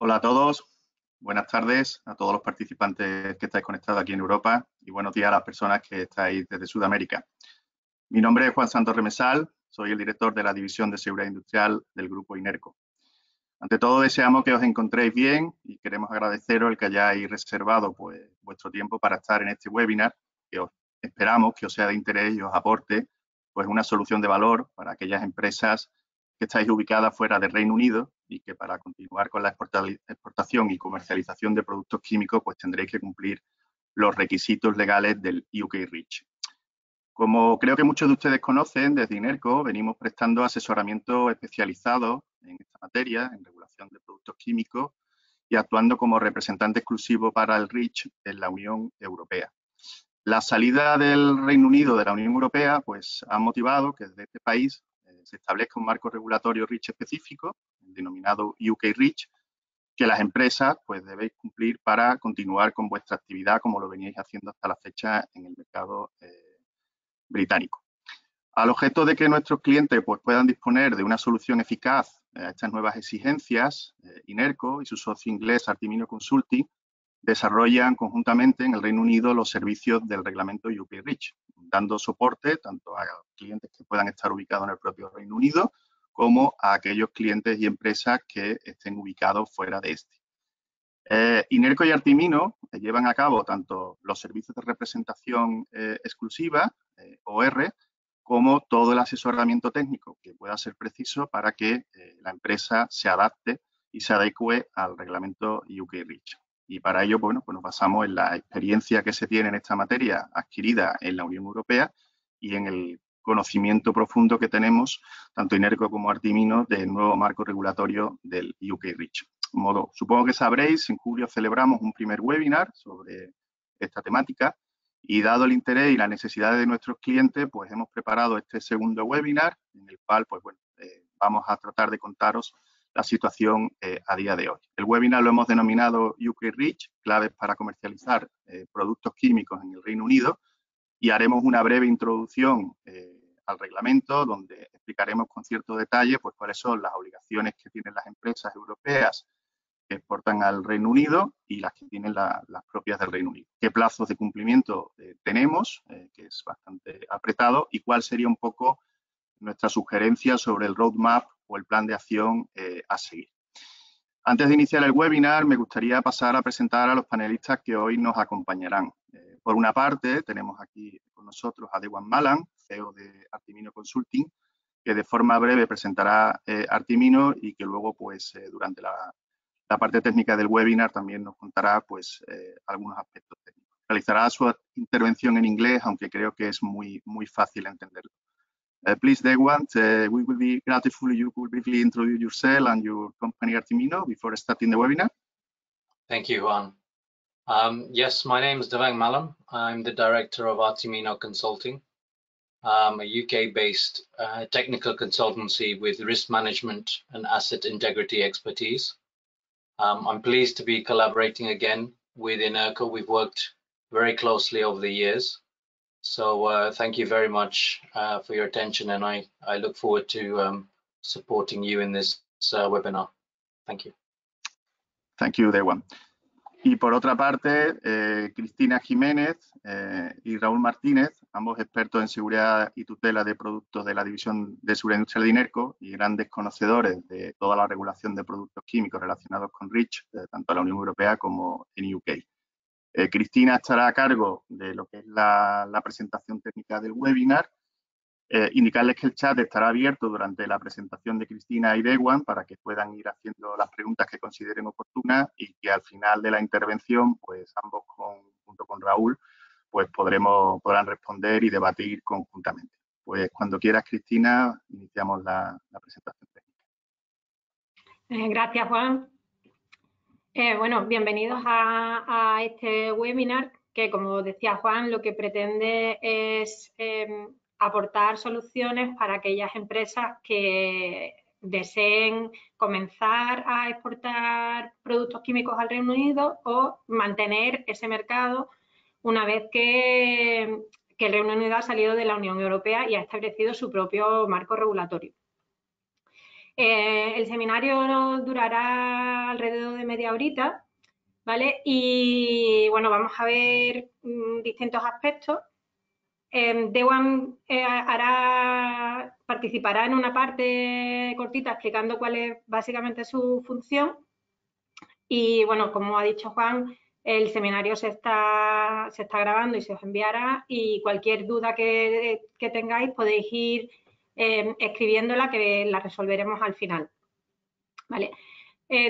Hola a todos, buenas tardes a todos los participantes que estáis conectados aquí en Europa y buenos días a las personas que estáis desde Sudamérica. Mi nombre es Juan Santos Remesal, soy el director de la División de Seguridad Industrial del Grupo INERCO. Ante todo, deseamos que os encontréis bien y queremos agradeceros el que hayáis reservado vuestro tiempo para estar en este webinar, que esperamos que os sea de interés y os aporte una solución de valor para aquellas empresas que estáis ubicadas fuera del Reino Unido y que para continuar con la exportación y comercialización de productos químicos tendréis que cumplir los requisitos legales del UK REACH. Como creo que muchos de ustedes conocen, desde INERCO venimos prestando asesoramiento especializado en esta materia, en regulación de productos químicos, y actuando como representante exclusivo para el REACH en la Unión Europea. La salida del Reino Unido de la Unión Europea ha motivado que desde este país se establezca un marco regulatorio REACH específico, denominado UK REACH, que las empresas debéis cumplir para continuar con vuestra actividad como lo veníais haciendo hasta la fecha en el mercado británico. Al objeto de que nuestros clientes puedan disponer de una solución eficaz a estas nuevas exigencias, INERCO y su socio inglés Artimino Consulting desarrollan conjuntamente en el Reino Unido los servicios del reglamento UK REACH, dando soporte tanto a clientes que puedan estar ubicados en el propio Reino Unido como a aquellos clientes y empresas que estén ubicados fuera de este. INERCO y Artimino llevan a cabo tanto los servicios de representación exclusiva, OR, como todo el asesoramiento técnico que pueda ser preciso para que la empresa se adapte y se adecue al reglamento UK REACH. Y para ello, nos basamos en la experiencia que se tiene en esta materia adquirida en la Unión Europea y en el conocimiento profundo que tenemos, tanto INERCO como Artimino, del nuevo marco regulatorio del UK REACH. Supongo que sabréis, en julio celebramos un primer webinar sobre esta temática y dado el interés y las necesidades de nuestros clientes, hemos preparado este segundo webinar en el cual, vamos a tratar de contaros la situación a día de hoy. El webinar lo hemos denominado UK REACH, claves para comercializar productos químicos en el Reino Unido, y haremos una breve introducción al reglamento donde explicaremos con cierto detalle cuáles son las obligaciones que tienen las empresas europeas que exportan al Reino Unido y las que tienen las propias del Reino Unido. ¿Qué plazos de cumplimiento tenemos, que es bastante apretado, y cuál sería un poco nuestra sugerencia sobre el roadmap o el plan de acción a seguir? Antes de iniciar el webinar, me gustaría pasar a presentar a los panelistas que hoy nos acompañarán. Por una parte, tenemos aquí con nosotros a Dewan Malan, CEO de Artimino Consulting, que de forma breve presentará Artimino y que luego, durante la parte técnica del webinar también nos contará algunos aspectos técnicos. Realizará su intervención en inglés, aunque creo que es muy fácil entenderlo. Please, Dewan, we will be grateful if you could briefly introduce yourself and your company Artimino before starting the webinar. Thank you, Juan. Yes, my name is Devang Malam. I'm the director of Artimino Consulting, a UK-based technical consultancy with risk management and asset integrity expertise. I'm pleased to be collaborating again with INERCO. We've worked very closely over the years. So thank you very much for your attention, and I look forward to supporting you in this webinar. Thank you. Thank you, Dewan. Y por otra parte, Cristina Jiménez y Raúl Martínez, ambos expertos en seguridad y tutela de productos de la División de Seguridad Industrial de INERCO y grandes conocedores de toda la regulación de productos químicos relacionados con REACH, tanto en la Unión Europea como en UK. Cristina estará a cargo de lo que es la presentación técnica del webinar. Indicarles que el chat estará abierto durante la presentación de Cristina y Dewan para que puedan ir haciendo las preguntas que consideren oportunas y que al final de la intervención, ambos junto con Raúl, podrán responder y debatir conjuntamente. Cuando quieras, Cristina, iniciamos la presentación técnica. Gracias, Juan. Bueno, bienvenidos a este webinar que, como decía Juan, lo que pretende es aportar soluciones para aquellas empresas que deseen comenzar a exportar productos químicos al Reino Unido o mantener ese mercado una vez que el Reino Unido ha salido de la Unión Europea y ha establecido su propio marco regulatorio. El seminario durará alrededor de media horita, ¿vale? Y bueno, vamos a ver distintos aspectos. Dewan participará en una parte cortita explicando cuál es básicamente su función. Y bueno, como ha dicho Juan, el seminario se está grabando y se os enviará, y cualquier duda que tengáis podéis ir escribiéndola, que la resolveremos al final. ¿Vale?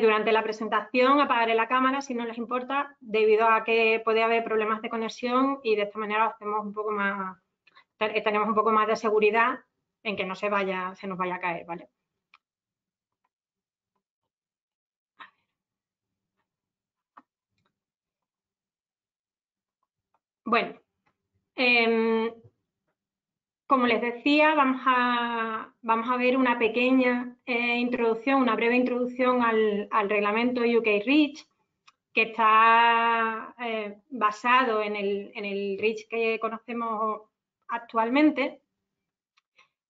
Durante la presentación apagaré la cámara si no les importa, debido a que puede haber problemas de conexión, y de esta manera hacemos un poco más, tenemos un poco más de seguridad en que no se nos vaya a caer, ¿vale? Bueno, como les decía, vamos a ver una pequeña introducción, una breve introducción al reglamento UK REACH, que está basado en el REACH que conocemos actualmente.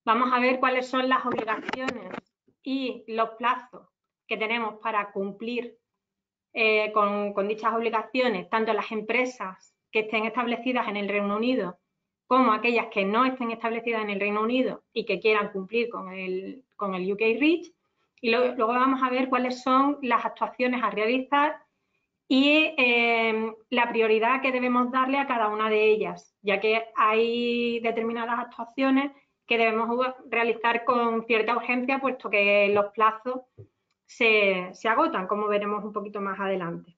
Vamos a ver cuáles son las obligaciones y los plazos que tenemos para cumplir con dichas obligaciones, tanto las empresas que estén establecidas en el Reino Unido como aquellas que no estén establecidas en el Reino Unido y que quieran cumplir con el UK REACH. Y luego vamos a ver cuáles son las actuaciones a realizar y la prioridad que debemos darle a cada una de ellas, ya que hay determinadas actuaciones que debemos realizar con cierta urgencia, puesto que los plazos se agotan, como veremos un poquito más adelante.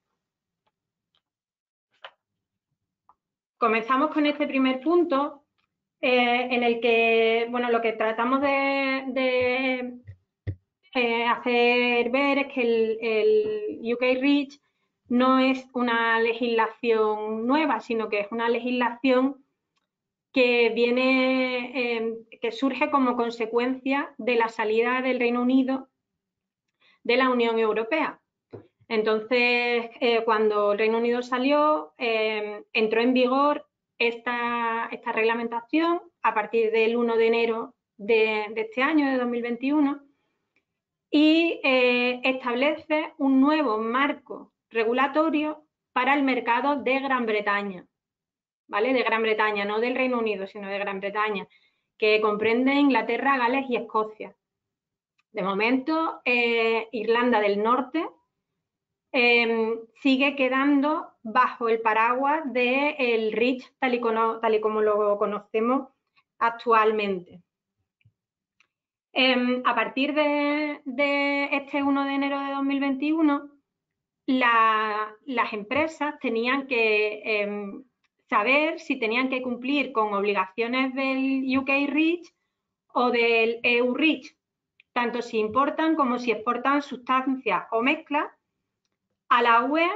Comenzamos con este primer punto, en el que, bueno, lo que tratamos de hacer ver es que el UK REACH no es una legislación nueva, sino que es una legislación que que surge como consecuencia de la salida del Reino Unido de la Unión Europea. Entonces, cuando el Reino Unido salió, entró en vigor esta reglamentación a partir del 1 de enero de este año, de 2021, y establece un nuevo marco regulatorio para el mercado de Gran Bretaña, ¿vale? De Gran Bretaña, no del Reino Unido, sino de Gran Bretaña, que comprende Inglaterra, Gales y Escocia. De momento, Irlanda del Norte sigue quedando bajo el paraguas del REACH tal y como lo conocemos actualmente. A partir de este 1 de enero de 2021, las empresas tenían que saber si tenían que cumplir con obligaciones del UK REACH o del EU REACH, tanto si importan como si exportan sustancias o mezclas a la UE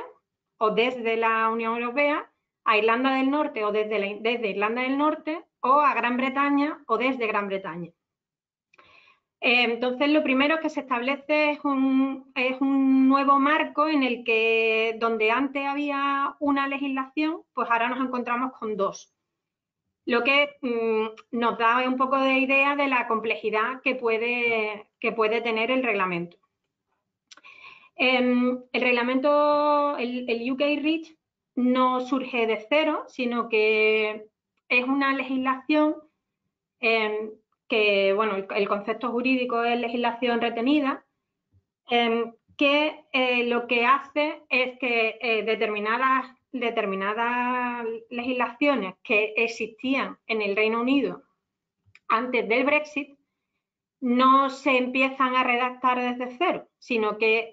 o desde la Unión Europea, a Irlanda del Norte o desde Irlanda del Norte, o a Gran Bretaña o desde Gran Bretaña. Entonces, lo primero que se establece es un nuevo marco en el que, donde antes había una legislación, pues ahora nos encontramos con dos. Lo que nos da un poco de idea de la complejidad que puede tener el reglamento. El reglamento, el UK REACH, no surge de cero, sino que es una legislación que, bueno, el concepto jurídico es legislación retenida, que lo que hace es que determinadas legislaciones que existían en el Reino Unido antes del Brexit no se empiezan a redactar desde cero, sino que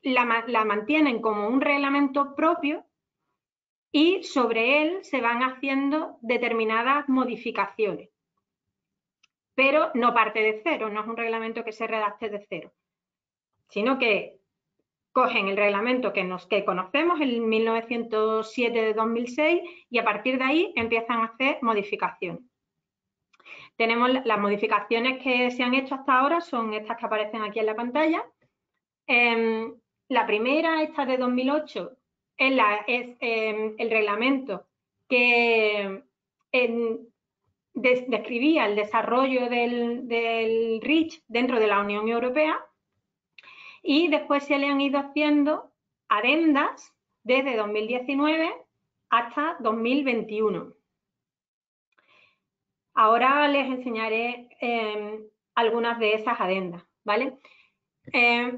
la mantienen como un reglamento propio y sobre él se van haciendo determinadas modificaciones. Pero no parte de cero, no es un reglamento que se redacte de cero, sino que cogen el reglamento que conocemos, el 1907 de 2006, y a partir de ahí empiezan a hacer modificaciones. Tenemos las modificaciones que se han hecho hasta ahora, son estas que aparecen aquí en la pantalla. La primera, esta de 2008, es el reglamento que describía el desarrollo del REACH dentro de la Unión Europea y después se le han ido haciendo adendas desde 2019 hasta 2021. Ahora les enseñaré algunas de esas adendas, ¿vale?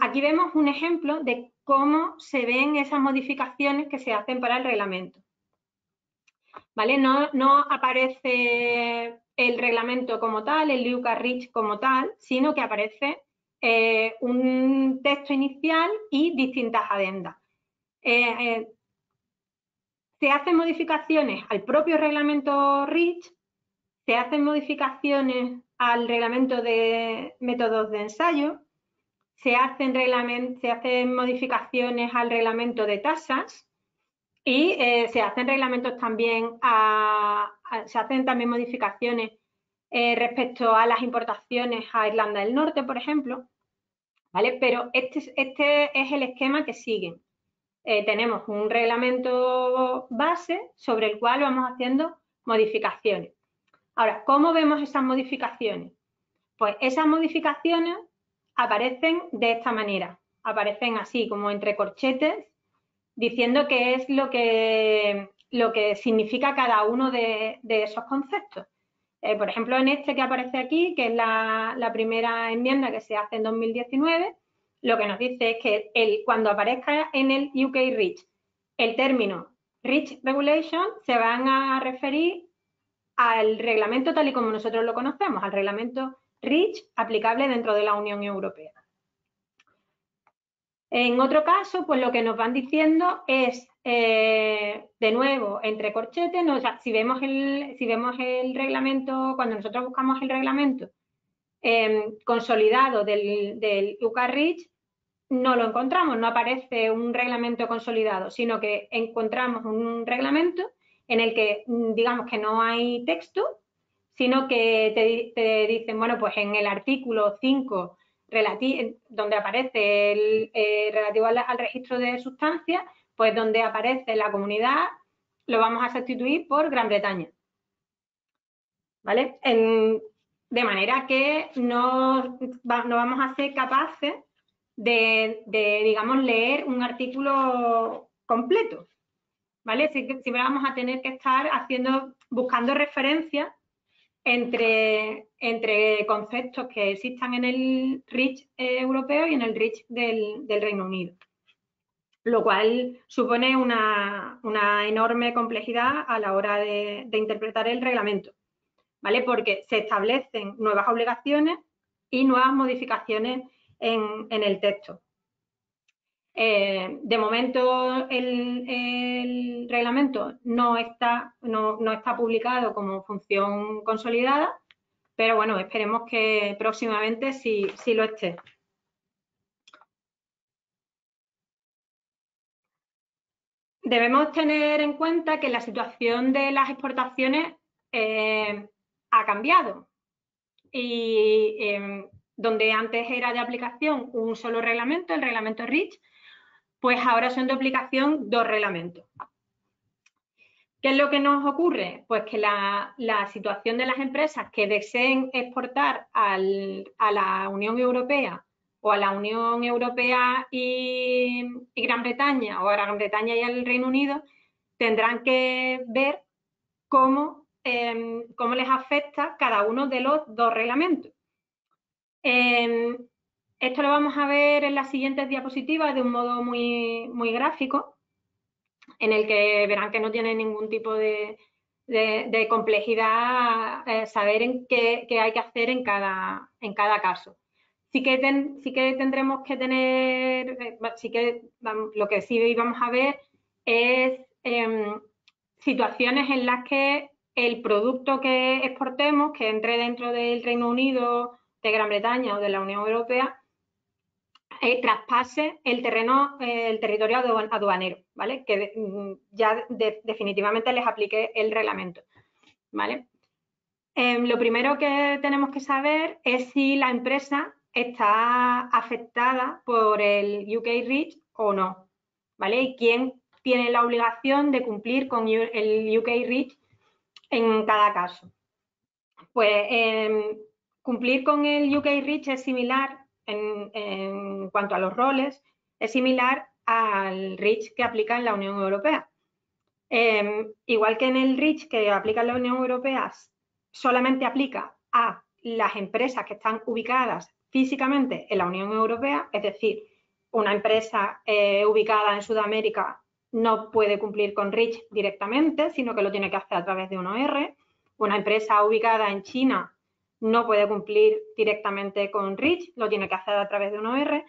Aquí vemos un ejemplo de cómo se ven esas modificaciones que se hacen para el reglamento, ¿vale? No aparece el reglamento como tal, el UCA REACH como tal, sino que aparece un texto inicial y distintas adendas. Se hacen modificaciones al propio reglamento REACH, se hacen modificaciones al reglamento de métodos de ensayo, se hacen modificaciones al reglamento de tasas y se hacen reglamentos también se hacen también modificaciones respecto a las importaciones a Irlanda del Norte, por ejemplo, ¿vale? Pero este es el esquema que siguen. Tenemos un reglamento base sobre el cual vamos haciendo modificaciones. Ahora, ¿cómo vemos esas modificaciones? Pues esas modificaciones aparecen de esta manera, aparecen así como entre corchetes, diciendo qué es lo que significa cada uno de esos conceptos. Por ejemplo, en este que aparece aquí, que es la primera enmienda que se hace en 2019, lo que nos dice es que cuando aparezca en el UK REACH el término REACH Regulation, se van a referir al reglamento tal y como nosotros lo conocemos, al reglamento REACH aplicable dentro de la Unión Europea. En otro caso, pues lo que nos van diciendo es, de nuevo, entre corchetes, o sea, si vemos el reglamento, cuando nosotros buscamos el reglamento consolidado del UK REACH, no lo encontramos, no aparece un reglamento consolidado, sino que encontramos un reglamento en el que, digamos que no hay texto, sino que te dicen, bueno, pues en el artículo 5, donde aparece el relativo al registro de sustancias, pues donde aparece la comunidad, lo vamos a sustituir por Gran Bretaña, ¿vale? De manera que no vamos a ser capaces de, digamos, leer un artículo completo, ¿vale? Siempre vamos a tener que estar buscando referencias entre conceptos que existan en el REACH europeo y en el REACH del Reino Unido, lo cual supone una enorme complejidad a la hora de interpretar el reglamento, ¿vale? Porque se establecen nuevas obligaciones y nuevas modificaciones en el texto. De momento el reglamento no está publicado como función consolidada, pero bueno, esperemos que próximamente sí lo esté. Debemos tener en cuenta que la situación de las exportaciones ha cambiado y donde antes era de aplicación un solo reglamento, el reglamento REACH, pues ahora son de aplicación 2 reglamentos. ¿Qué es lo que nos ocurre? Pues que la situación de las empresas que deseen exportar a la Unión Europea o a la Unión Europea y Gran Bretaña, o a Gran Bretaña y al Reino Unido, tendrán que ver cómo les afecta cada uno de los 2 reglamentos. Esto lo vamos a ver en las siguientes diapositivas de un modo muy gráfico, en el que verán que no tiene ningún tipo de complejidad saber qué hay que hacer en cada caso. Sí que tendremos que tener, lo que sí vamos a ver es situaciones en las que el producto que exportemos, que entre dentro del Reino Unido, de Gran Bretaña o de la Unión Europea, traspase el territorio aduanero, ¿vale? Que ya definitivamente les aplique el reglamento, ¿vale? Lo primero que tenemos que saber es si la empresa está afectada por el UK REACH o no, ¿vale? Y quién tiene la obligación de cumplir con el UK REACH en cada caso. Pues cumplir con el UK REACH es similar en cuanto a los roles, es similar al REACH que aplica en la Unión Europea. Igual que en el REACH que aplica en la Unión Europea, solamente aplica a las empresas que están ubicadas físicamente en la Unión Europea, es decir, una empresa ubicada en Sudamérica no puede cumplir con REACH directamente, sino que lo tiene que hacer a través de un OR. Una empresa ubicada en China no puede cumplir directamente con REACH, lo tiene que hacer a través de un OR.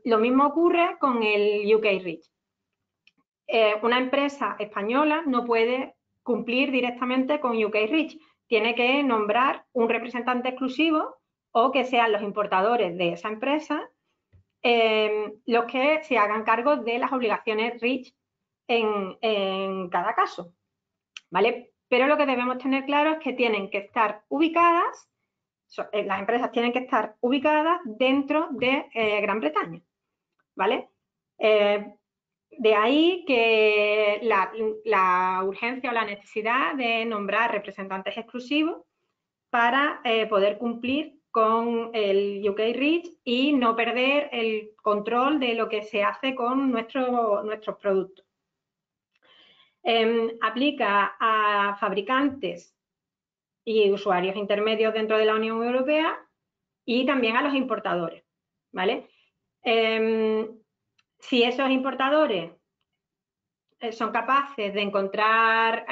Lo mismo ocurre con el UK REACH. Una empresa española no puede cumplir directamente con UK REACH, tiene que nombrar un representante exclusivo o que sean los importadores de esa empresa los que se hagan cargo de las obligaciones REACH en cada caso, ¿vale? Pero lo que debemos tener claro es que tienen que estar ubicadas, las empresas tienen que estar ubicadas dentro de Gran Bretaña, ¿vale? De ahí que la urgencia o la necesidad de nombrar representantes exclusivos para poder cumplir con el UK REACH y no perder el control de lo que se hace con nuestros productos. Aplica a fabricantes y usuarios intermedios dentro de la Unión Europea y también a los importadores, ¿vale? Si esos importadores son capaces de encontrar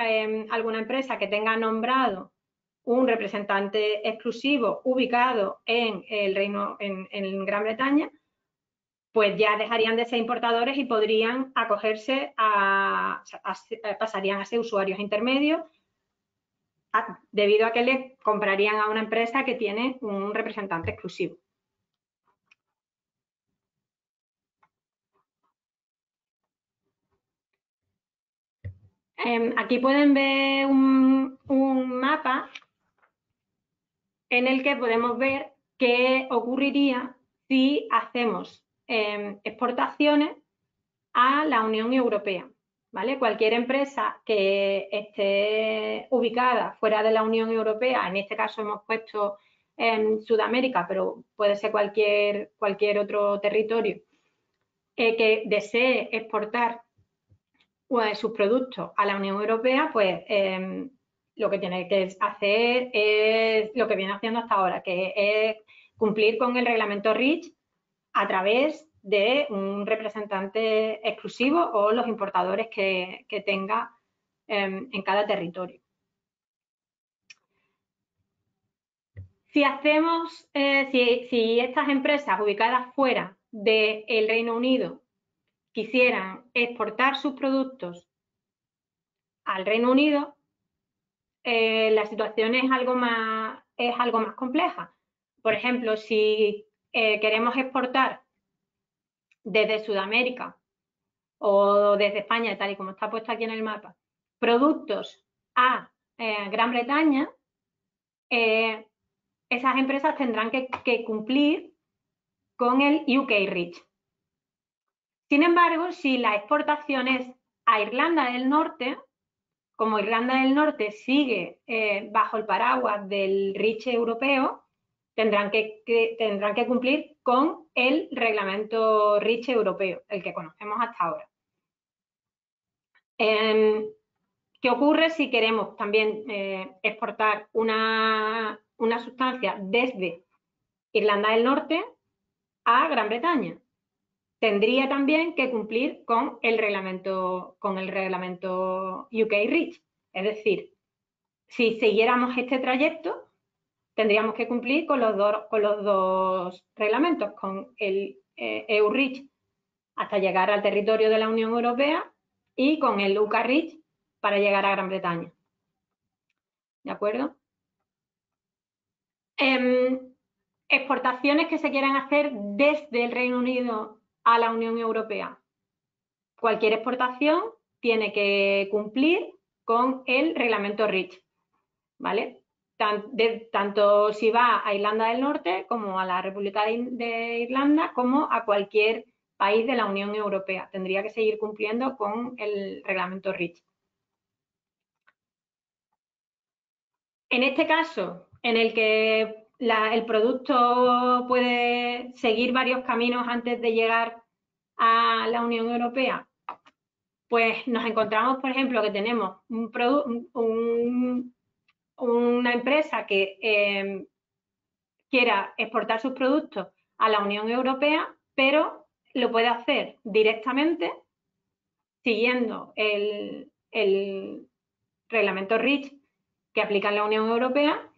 alguna empresa que tenga nombrado un representante exclusivo ubicado en el en Gran Bretaña, pues ya dejarían de ser importadores y podrían acogerse pasarían a ser usuarios intermedios debido a que le comprarían a una empresa que tiene un representante exclusivo. Aquí pueden ver un mapa en el que podemos ver qué ocurriría si hacemos exportaciones a la Unión Europea, ¿vale? Cualquier empresa que esté ubicada fuera de la Unión Europea, en este caso hemos puesto en Sudamérica, pero puede ser cualquier otro territorio, que desee exportar sus productos a la Unión Europea, pues lo que tiene que hacer es lo que viene haciendo hasta ahora, que es cumplir con el reglamento REACH a través de un representante exclusivo o los importadores que tenga en cada territorio. Si hacemos, si estas empresas ubicadas fuera del Reino Unido quisieran exportar sus productos al Reino Unido, la situación es algo más compleja. Por ejemplo, si queremos exportar desde Sudamérica o desde España, tal y como está puesto aquí en el mapa, productos a Gran Bretaña, esas empresas tendrán que cumplir con el UK REACH. Sin embargo, si la exportación es a Irlanda del Norte, como Irlanda del Norte sigue bajo el paraguas del REACH europeo, tendrán que cumplir con el reglamento REACH europeo, el que conocemos hasta ahora. ¿Qué ocurre si queremos también exportar una sustancia desde Irlanda del Norte a Gran Bretaña? Tendría también que cumplir con el reglamento UK REACH. Es decir, si siguiéramos este trayecto, tendríamos que cumplir con los dos reglamentos, con el EU REACH hasta llegar al territorio de la Unión Europea y con el UK REACH para llegar a Gran Bretaña. ¿De acuerdo? Exportaciones que se quieran hacer desde el Reino Unido a la Unión Europea. Cualquier exportación tiene que cumplir con el reglamento REACH, ¿vale? Tanto si va a Irlanda del Norte como a la República de Irlanda como a cualquier país de la Unión Europea. Tendría que seguir cumpliendo con el reglamento REACH. En este caso, en el que el producto puede seguir varios caminos antes de llegar a la Unión Europea, pues nos encontramos, por ejemplo, que tenemos una empresa que quiera exportar sus productos a la Unión Europea, pero lo puede hacer directamente siguiendo el reglamento REACH que aplica en la Unión Europea,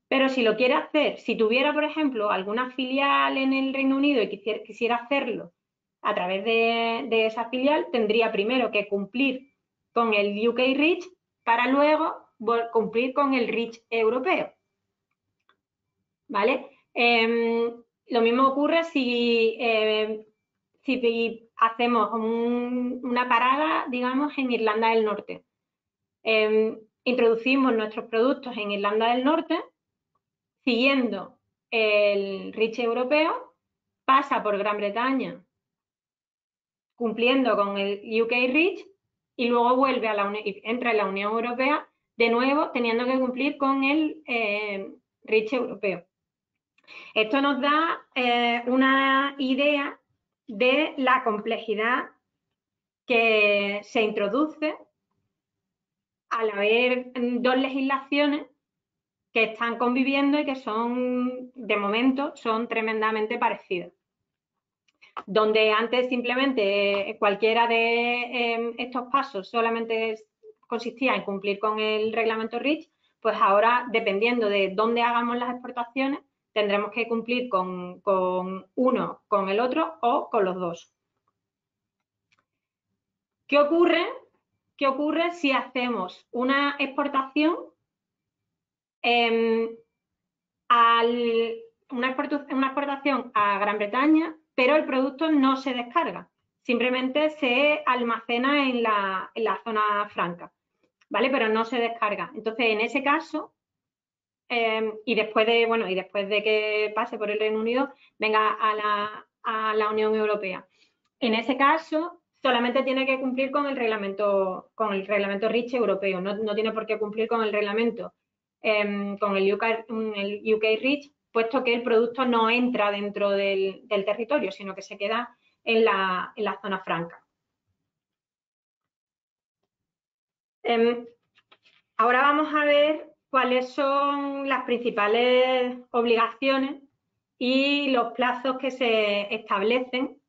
pero si lo quiere hacer, si tuviera, por ejemplo, alguna filial en el Reino Unido y quisiera hacerlo a través de esa filial, tendría primero que cumplir con el UK REACH para luego cumplir con el REACH europeo. ¿Vale? Lo mismo ocurre si hacemos una parada, digamos, en Irlanda del Norte. Introducimos nuestros productos en Irlanda del Norte, siguiendo el REACH europeo, pasa por Gran Bretaña, cumpliendo con el UK REACH, y luego vuelve entra en la Unión Europea, de nuevo teniendo que cumplir con el REACH europeo. Esto nos da una idea de la complejidad que se introduce al haber dos legislaciones que están conviviendo y que son, de momento, son tremendamente parecidas. Donde antes simplemente cualquiera de estos pasos solamente consistía en cumplir con el reglamento REACH, pues ahora, dependiendo de dónde hagamos las exportaciones, tendremos que cumplir con uno, con el otro o con los dos. ¿Qué ocurre? ¿Qué ocurre si hacemos una exportación una exportación a Gran Bretaña, pero el producto no se descarga, simplemente se almacena en la zona franca, ¿vale? Pero no se descarga. Entonces, en ese caso, y después de que pase por el Reino Unido, venga a la Unión Europea. En ese caso, solamente tiene que cumplir con el reglamento REACH europeo, no tiene por qué cumplir con el reglamento, con el UK REACH, puesto que el producto no entra dentro del territorio, sino que se queda en la zona franca. Ahora vamos a ver cuáles son las principales obligaciones y los plazos que se establecen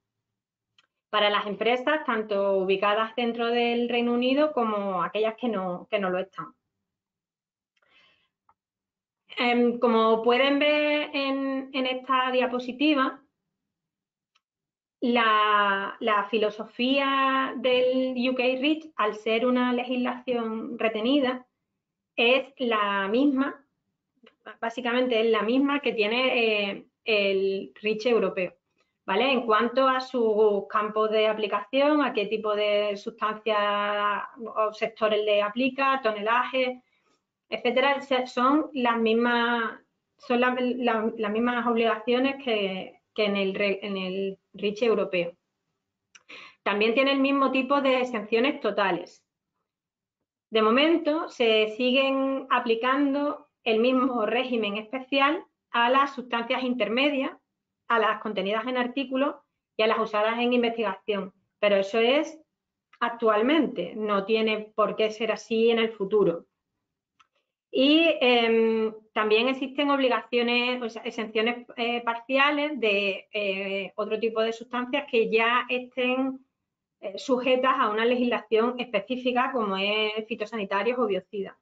para las empresas, tanto ubicadas dentro del Reino Unido como aquellas que no lo están. Como pueden ver en esta diapositiva, la filosofía del UK REACH, al ser una legislación retenida, es la misma, básicamente es la misma que tiene el REACH europeo, ¿vale? En cuanto a sus campos de aplicación, a qué tipo de sustancias o sectores le aplica, tonelaje, etcétera, son las mismas obligaciones que en el REACH europeo. También tiene el mismo tipo de exenciones totales. De momento, se siguen aplicando el mismo régimen especial a las sustancias intermedias, a las contenidas en artículos y a las usadas en investigación. Pero eso es actualmente, no tiene por qué ser así en el futuro. Y también existen obligaciones, o sea, exenciones parciales de otro tipo de sustancias que ya estén sujetas a una legislación específica como es fitosanitarios o biocidas,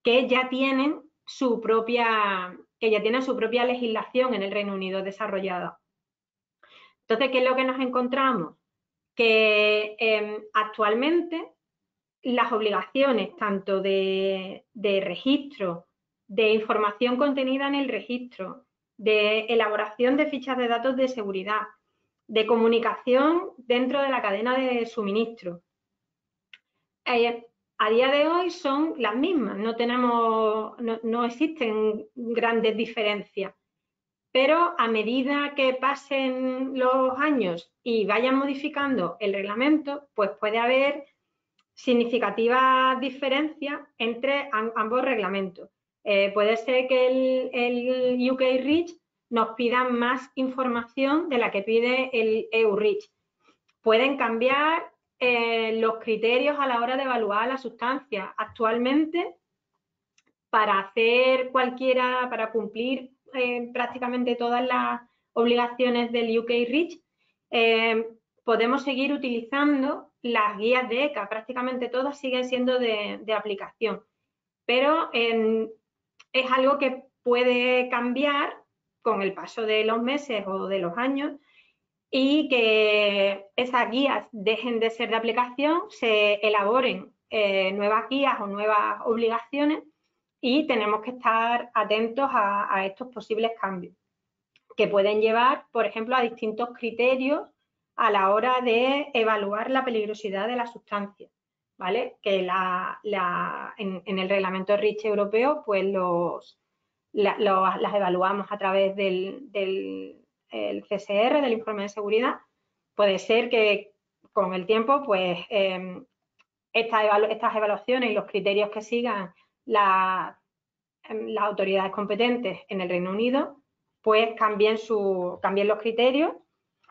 que ya tienen su propia legislación en el Reino Unido desarrollada. Entonces, ¿qué es lo que nos encontramos? Que actualmente las obligaciones tanto de registro, de información contenida en el registro, de elaboración de fichas de datos de seguridad, de comunicación dentro de la cadena de suministro, a día de hoy son las mismas, no existen grandes diferencias, pero a medida que pasen los años y vayan modificando el reglamento, pues puede haber significativas diferencias entre ambos reglamentos. Puede ser que el UK REACH nos pida más información de la que pide el EU REACH. Pueden cambiar los criterios a la hora de evaluar la sustancia. Actualmente, para cumplir prácticamente todas las obligaciones del UK REACH, podemos seguir utilizando las guías de ECA. Prácticamente todas siguen siendo de aplicación, pero es algo que puede cambiar con el paso de los meses o de los años, y que esas guías dejen de ser de aplicación, se elaboren nuevas guías o nuevas obligaciones, y tenemos que estar atentos a estos posibles cambios, que pueden llevar, por ejemplo, a distintos criterios a la hora de evaluar la peligrosidad de la sustancia, ¿vale? Que en el reglamento REACH europeo, pues las evaluamos a través del CSR, del informe de seguridad. Puede ser que con el tiempo, pues estas evaluaciones y los criterios que sigan las autoridades competentes en el Reino Unido, pues cambien los criterios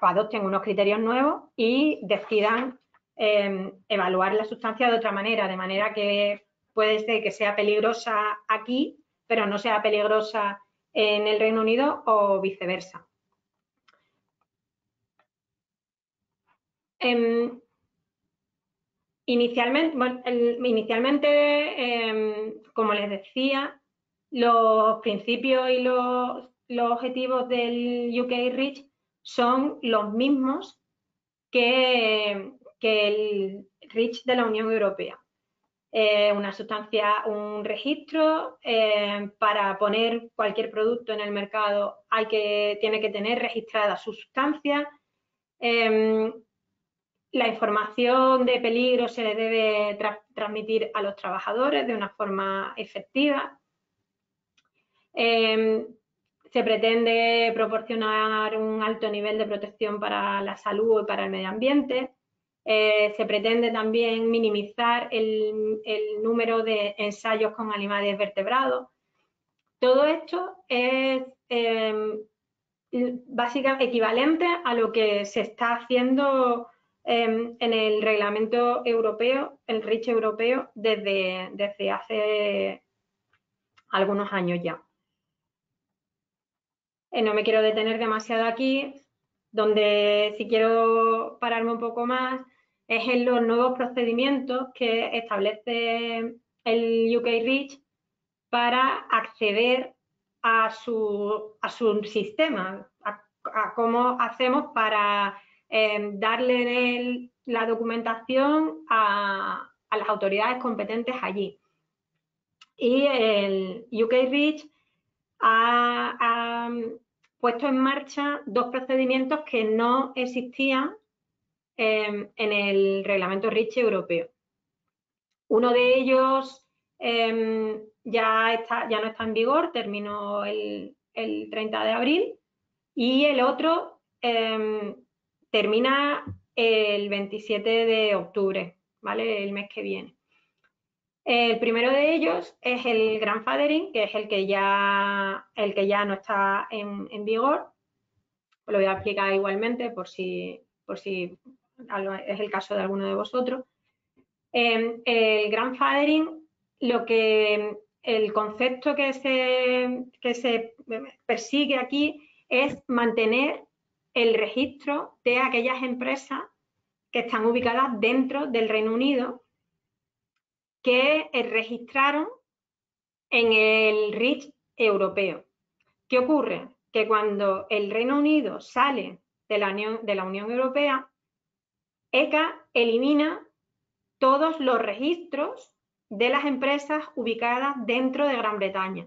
o adopten unos criterios nuevos y decidan evaluar la sustancia de otra manera, de manera que puede ser que sea peligrosa aquí, pero no sea peligrosa en el Reino Unido, o viceversa. Inicialmente, como les decía, los principios y los objetivos del UK REACH son los mismos que el REACH de la Unión Europea. Una sustancia, un registro, para poner cualquier producto en el mercado tiene que tener registrada su sustancia. La información de peligro se le debe transmitir a los trabajadores de una forma efectiva. Se pretende proporcionar un alto nivel de protección para la salud y para el medio ambiente. Se pretende también minimizar el número de ensayos con animales vertebrados. Todo esto es básicamente equivalente a lo que se está haciendo en el reglamento europeo, el REACH europeo, desde hace algunos años ya. No me quiero detener demasiado aquí. Donde sí quiero pararme un poco más es en los nuevos procedimientos que establece el UK REACH para acceder a su sistema, a cómo hacemos para darle la documentación a las autoridades competentes allí. Y el UK REACH ha puesto en marcha dos procedimientos que no existían en el reglamento REACH europeo. Uno de ellos ya no está en vigor, terminó el 30 de abril, y el otro termina el 27 de octubre, ¿vale? El mes que viene. El primero de ellos es el grandfathering, que es el que ya no está en vigor. Lo voy a explicar igualmente por si es el caso de alguno de vosotros. El grandfathering, el concepto que se persigue aquí es mantener el registro de aquellas empresas que están ubicadas dentro del Reino Unido, que registraron en el REACH europeo. ¿Qué ocurre? Que cuando el Reino Unido sale de la Unión Europea, ECA elimina todos los registros de las empresas ubicadas dentro de Gran Bretaña.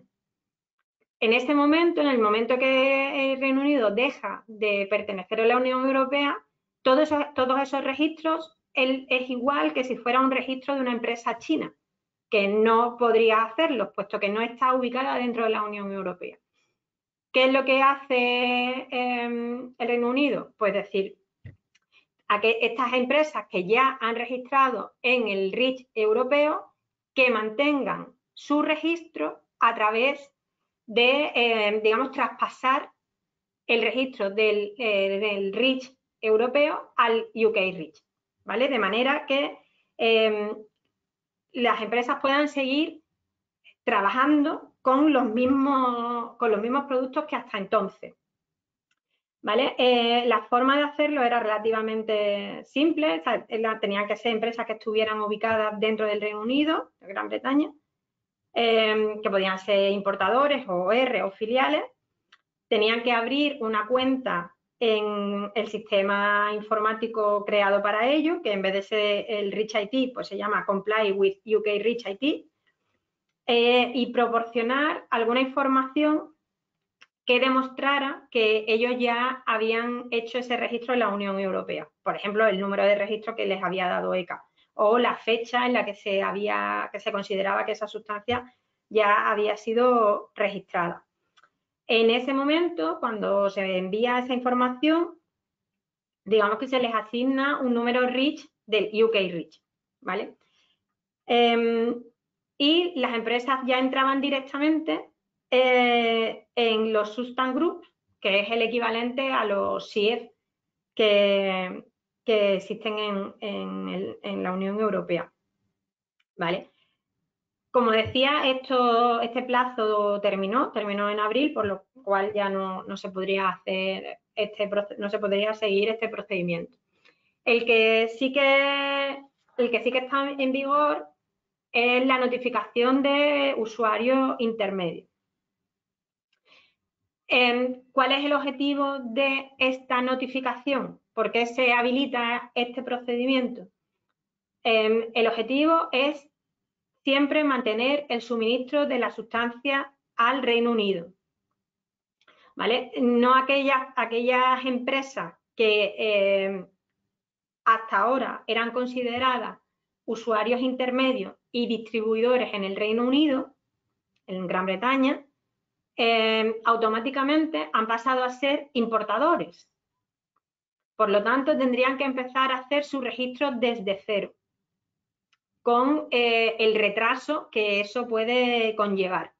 En este momento, en el momento que el Reino Unido deja de pertenecer a la Unión Europea, todos esos registros es igual que si fuera un registro de una empresa china, que no podría hacerlo, puesto que no está ubicada dentro de la Unión Europea. ¿Qué es lo que hace el Reino Unido? Pues decir, a que estas empresas que ya han registrado en el REACH europeo, que mantengan su registro a través de, digamos, traspasar el registro del REACH europeo al UK REACH, ¿vale? De manera que las empresas puedan seguir trabajando con los mismos productos que hasta entonces, ¿vale? La forma de hacerlo era relativamente simple, o sea, tenían que ser empresas que estuvieran ubicadas dentro del Reino Unido, de Gran Bretaña, que podían ser importadores o o filiales, tenían que abrir una cuenta en el sistema informático creado para ello, que en vez de ser el Reach IT, pues se llama Comply with UK Reach IT, y proporcionar alguna información que demostrara que ellos ya habían hecho ese registro en la Unión Europea. Por ejemplo, el número de registro que les había dado ECA o la fecha en la que se consideraba que esa sustancia ya había sido registrada. En ese momento, cuando se envía esa información, digamos que se les asigna un número REACH del UK REACH, ¿vale? Y las empresas ya entraban directamente en los Substance Groups, que es el equivalente a los CIEF que existen en la Unión Europea, ¿vale? Como decía, este plazo terminó en abril, por lo cual ya no se podría hacer no se podría seguir este procedimiento. El que sí que está en vigor es la notificación de usuario intermedio. ¿Cuál es el objetivo de esta notificación? ¿Por qué se habilita este procedimiento? El objetivo es siempre mantener el suministro de la sustancia al Reino Unido, ¿vale? No aquellas empresas que hasta ahora eran consideradas usuarios intermedios y distribuidores en el Reino Unido, en Gran Bretaña, automáticamente han pasado a ser importadores. Por lo tanto, tendrían que empezar a hacer su registro desde cero, con el retraso que eso puede conllevar.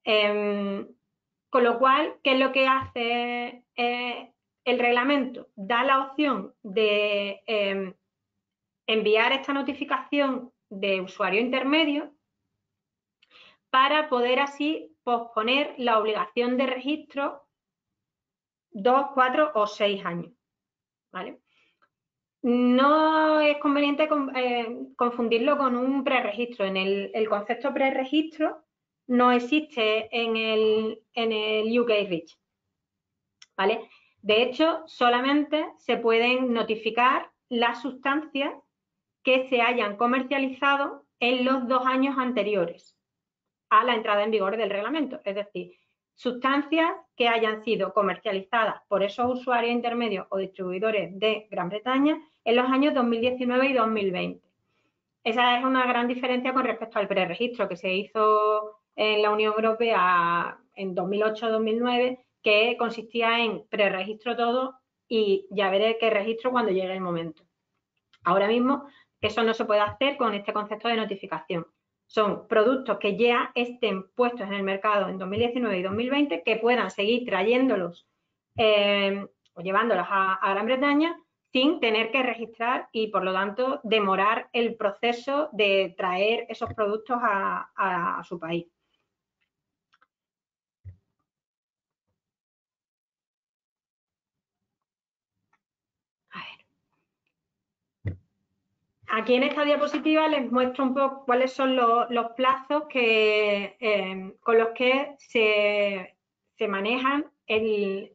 Con lo cual, ¿qué es lo que hace el reglamento? Da la opción de enviar esta notificación de usuario intermedio para poder así posponer la obligación de registro 2, 4 o 6 años, ¿vale? No es conveniente confundirlo con un preregistro. En el concepto preregistro no existe en el UK REACH, ¿vale? De hecho, solamente se pueden notificar las sustancias que se hayan comercializado en los 2 años anteriores a la entrada en vigor del reglamento. Es decir, sustancias que hayan sido comercializadas por esos usuarios intermedios o distribuidores de Gran Bretaña en los años 2019 y 2020. Esa es una gran diferencia con respecto al preregistro que se hizo en la Unión Europea en 2008-2009, que consistía en preregistro todo y ya veré qué registro cuando llegue el momento. Ahora mismo eso no se puede hacer con este concepto de notificación. Son productos que ya estén puestos en el mercado en 2019 y 2020 que puedan seguir trayéndolos o llevándolos a Gran Bretaña sin tener que registrar y, por lo tanto, demorar el proceso de traer esos productos a su país. A ver. Aquí en esta diapositiva les muestro un poco cuáles son los plazos con los que se manejan el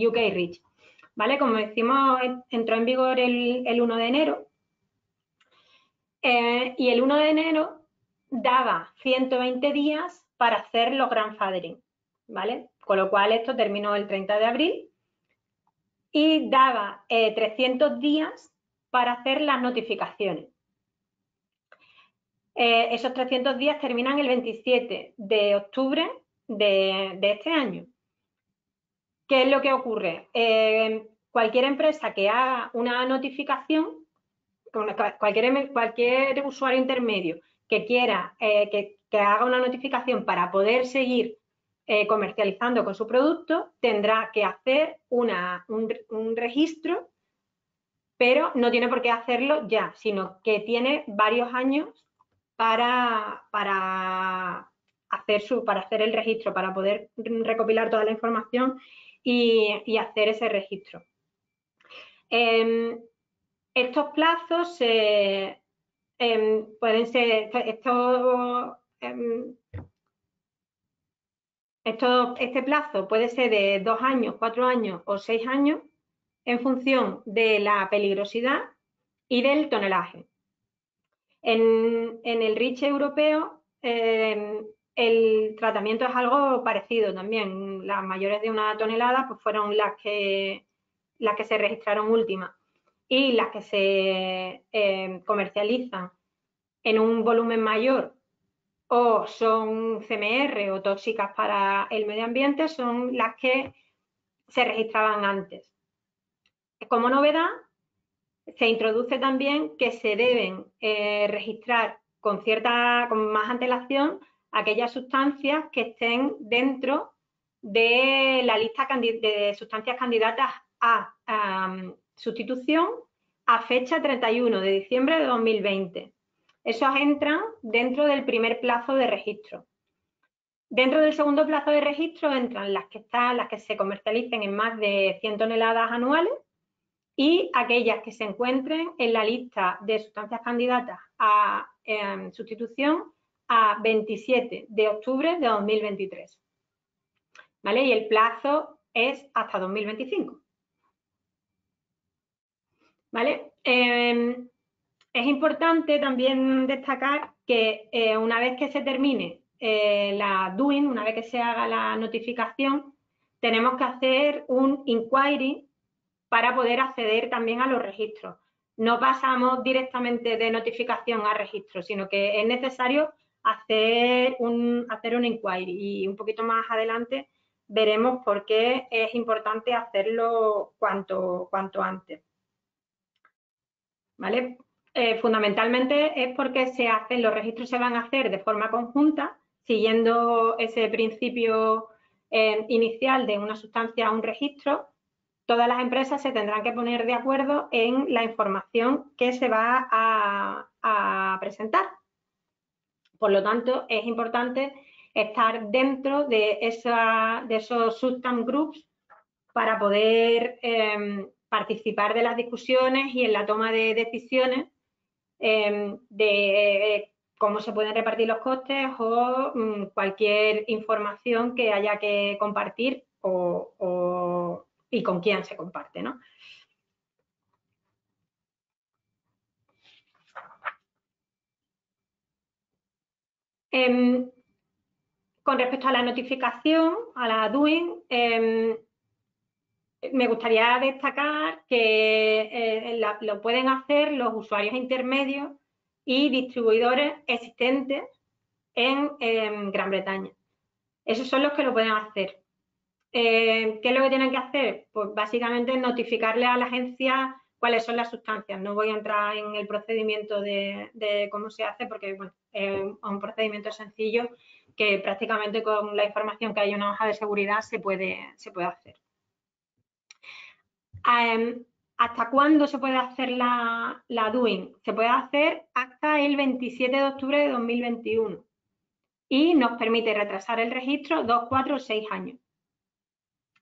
UK REACH. ¿Vale? Como decimos, entró en vigor el 1 de enero y el 1 de enero daba 120 días para hacer los grandfathering, ¿vale? Con lo cual esto terminó el 30 de abril y daba 300 días para hacer las notificaciones. Esos 300 días terminan el 27 de octubre de este año. ¿Qué es lo que ocurre? Cualquier empresa que haga una notificación, cualquier usuario intermedio que quiera, que que haga una notificación para poder seguir comercializando con su producto, tendrá que hacer un registro, pero no tiene por qué hacerlo ya, sino que tiene varios años para hacer el registro, para poder recopilar toda la información y hacer ese registro. Estos plazos pueden ser, este plazo puede ser de 2 años, 4 años o 6 años en función de la peligrosidad y del tonelaje. En el REACH europeo el tratamiento es algo parecido también. Las mayores de 1 tonelada pues fueron las que se registraron últimas, y las que se comercializan en un volumen mayor o son CMR o tóxicas para el medio ambiente son las que se registraban antes. Como novedad, se introduce también que se deben registrar con más antelación aquellas sustancias que estén dentro de la lista de sustancias candidatas a sustitución a fecha 31 de diciembre de 2020. Esos entran dentro del primer plazo de registro. Dentro del segundo plazo de registro entran las que se comercialicen en más de 100 toneladas anuales y aquellas que se encuentren en la lista de sustancias candidatas a sustitución a 27 de octubre de 2023. ¿Vale? Y el plazo es hasta 2025. ¿Vale? Es importante también destacar que una vez que se termine la doing, una vez que se haga la notificación, tenemos que hacer un inquiry para poder acceder también a los registros. No pasamos directamente de notificación a registro, sino que es necesario hacer un inquiry, y un poquito más adelante veremos por qué es importante hacerlo cuanto antes. ¿Vale? Fundamentalmente es porque los registros se van a hacer de forma conjunta, siguiendo ese principio inicial de una sustancia a un registro. Todas las empresas se tendrán que poner de acuerdo en la información que se va a presentar. Por lo tanto, es importante estar dentro de esos substance groups para poder participar de las discusiones y en la toma de decisiones de cómo se pueden repartir los costes o cualquier información que haya que compartir y con quién se comparte, ¿no? Con respecto a la notificación, a la doing, me gustaría destacar que lo pueden hacer los usuarios intermedios y distribuidores existentes en Gran Bretaña. Esos son los que lo pueden hacer. ¿Qué es lo que tienen que hacer? Pues básicamente notificarle a la agencia cuáles son las sustancias. No voy a entrar en el procedimiento de cómo se hace, porque bueno, es un procedimiento sencillo que prácticamente con la información que hay en una hoja de seguridad se puede hacer. ¿Hasta cuándo se puede hacer la doing? Se puede hacer hasta el 27 de octubre de 2021 y nos permite retrasar el registro 2, 4 o 6 años.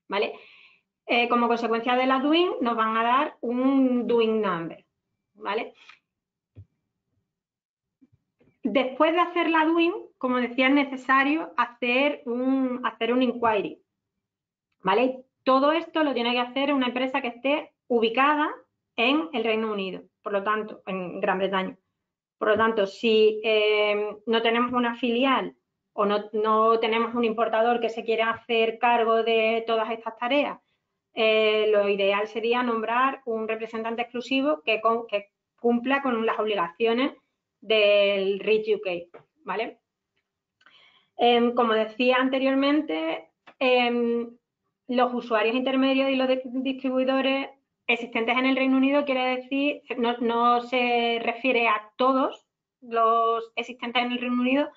¿Vale? Como consecuencia de la doing nos van a dar un doing number. ¿Vale? Después de hacer la doing, como decía, es necesario hacer un inquiry. ¿Vale? Todo esto lo tiene que hacer una empresa que esté ubicada en el Reino Unido, por lo tanto, en Gran Bretaña. Por lo tanto, si no tenemos una filial o no tenemos un importador que se quiera hacer cargo de todas estas tareas, lo ideal sería nombrar un representante exclusivo que cumpla con las obligaciones del REACH UK, ¿vale? Como decía anteriormente, los usuarios intermedios y los distribuidores existentes en el Reino Unido quiere decir, no se refiere a todos los existentes en el Reino Unido,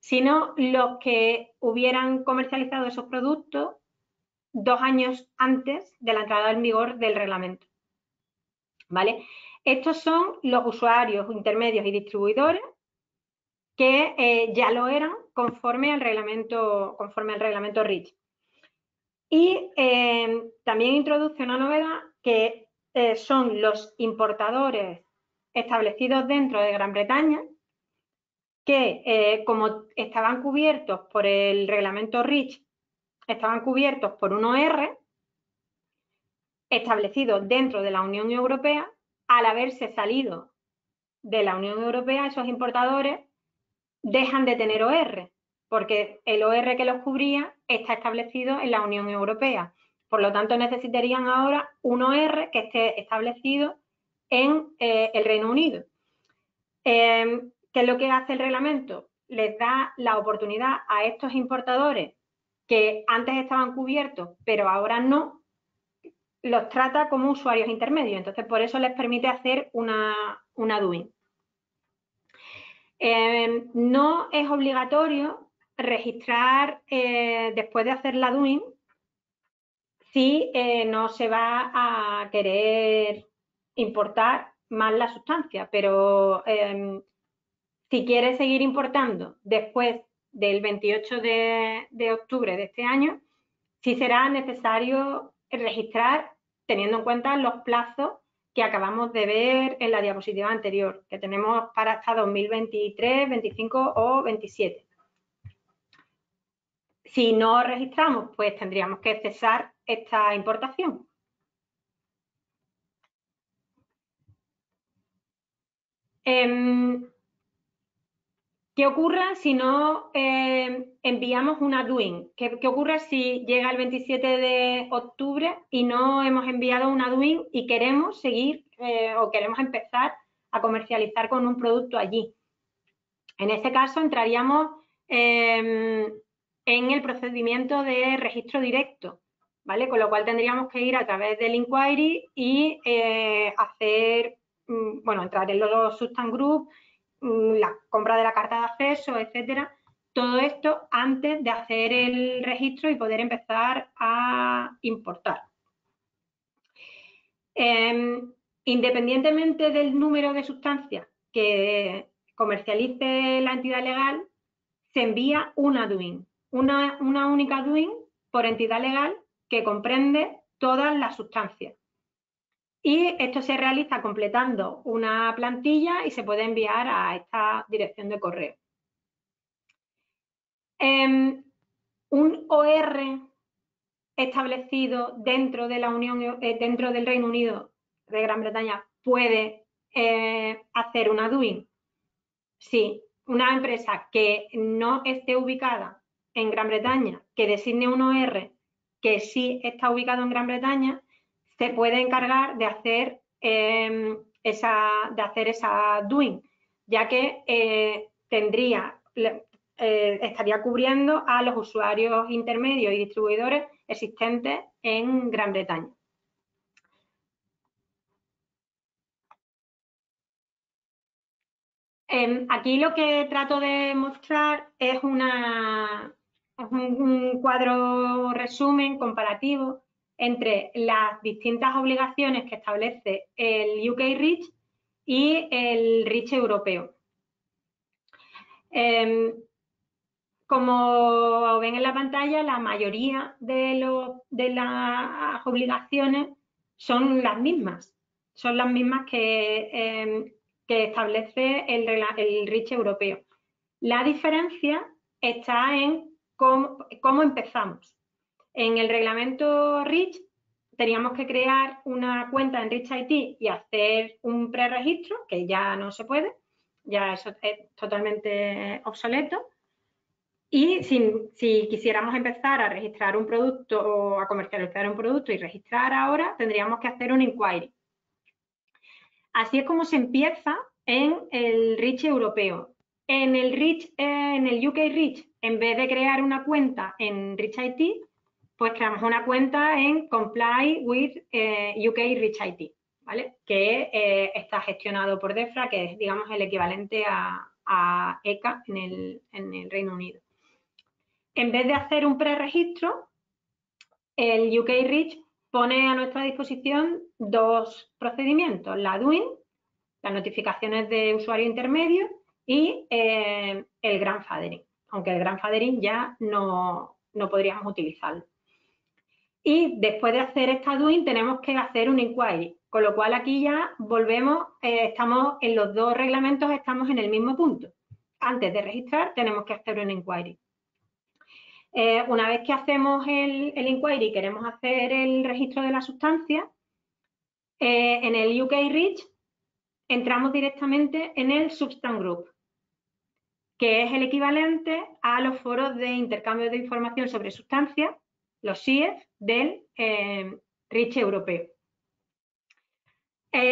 sino los que hubieran comercializado esos productos 2 años antes de la entrada en vigor del reglamento. ¿Vale? Estos son los usuarios intermedios y distribuidores que ya lo eran conforme al reglamento REACH. Y también introduce una novedad que son los importadores establecidos dentro de Gran Bretaña, que como estaban cubiertos por el reglamento REACH, estaban cubiertos por un OR establecido dentro de la Unión Europea. Al haberse salido de la Unión Europea, esos importadores dejan de tener OR, porque el OR que los cubría está establecido en la Unión Europea. Por lo tanto, necesitarían ahora un OR que esté establecido en el Reino Unido. ¿Qué es lo que hace el reglamento? Les da la oportunidad a estos importadores que antes estaban cubiertos, pero ahora no, los trata como usuarios intermedios. Entonces, por eso les permite hacer una doing. No es obligatorio registrar después de hacer la doing si no se va a querer importar más la sustancia, pero si quieres seguir importando después del 28 de octubre de este año, sí será necesario registrar teniendo en cuenta los plazos que acabamos de ver en la diapositiva anterior, que tenemos para hasta 2023, 25 o 27. Si no registramos, pues tendríamos que cesar esta importación. ¿Qué ocurre si no enviamos una doing? ¿Qué ocurre si llega el 27 de octubre y no hemos enviado una doing y queremos seguir o queremos empezar a comercializar con un producto allí? En ese caso entraríamos en el procedimiento de registro directo, ¿vale? Con lo cual tendríamos que ir a través del inquiry y hacer, bueno, entrar en los substance group, la compra de la carta de acceso, etcétera. Todo esto antes de hacer el registro y poder empezar a importar. Independientemente del número de sustancias que comercialice la entidad legal, se envía una doing, una única doing por entidad legal que comprende todas las sustancias. Y esto se realiza completando una plantilla y se puede enviar a esta dirección de correo. Un OR establecido dentro de la Unión, dentro del Reino Unido de Gran Bretaña puede hacer una doing. Sí, una empresa que no esté ubicada en Gran Bretaña, que designe un OR que sí está ubicado en Gran Bretaña, se puede encargar de hacer esa doing, ya que estaría cubriendo a los usuarios intermedios y distribuidores existentes en Gran Bretaña. Aquí lo que trato de mostrar es un cuadro resumen comparativo entre las distintas obligaciones que establece el UK REACH y el REACH europeo. Como ven en la pantalla, la mayoría de las obligaciones son las mismas que establece el REACH europeo. La diferencia está en cómo empezamos. En el reglamento REACH teníamos que crear una cuenta en REACH IT y hacer un preregistro, que ya no se puede, ya eso es totalmente obsoleto. Y si quisiéramos empezar a registrar un producto o a comercializar un producto y registrar ahora, tendríamos que hacer un inquiry. Así es como se empieza en el REACH europeo. En el UK REACH, en vez de crear una cuenta en REACH IT, pues creamos una cuenta en Comply with UK REACH IT, ¿vale? Que está gestionado por DEFRA, que es, digamos, el equivalente a a ECA en el Reino Unido. En vez de hacer un preregistro, el UK REACH pone a nuestra disposición dos procedimientos, la DUIN, las notificaciones de usuario intermedio, y el grandfathering, aunque el grandfathering ya no podríamos utilizarlo. Y después de hacer esta DUIN tenemos que hacer un inquiry, con lo cual aquí ya volvemos, estamos en los dos reglamentos, estamos en el mismo punto. Antes de registrar tenemos que hacer un inquiry. Una vez que hacemos el inquiry y queremos hacer el registro de la sustancia, en el UK REACH entramos directamente en el Substance Group, que es el equivalente a los foros de intercambio de información sobre sustancias, los SIEF, del REACH europeo.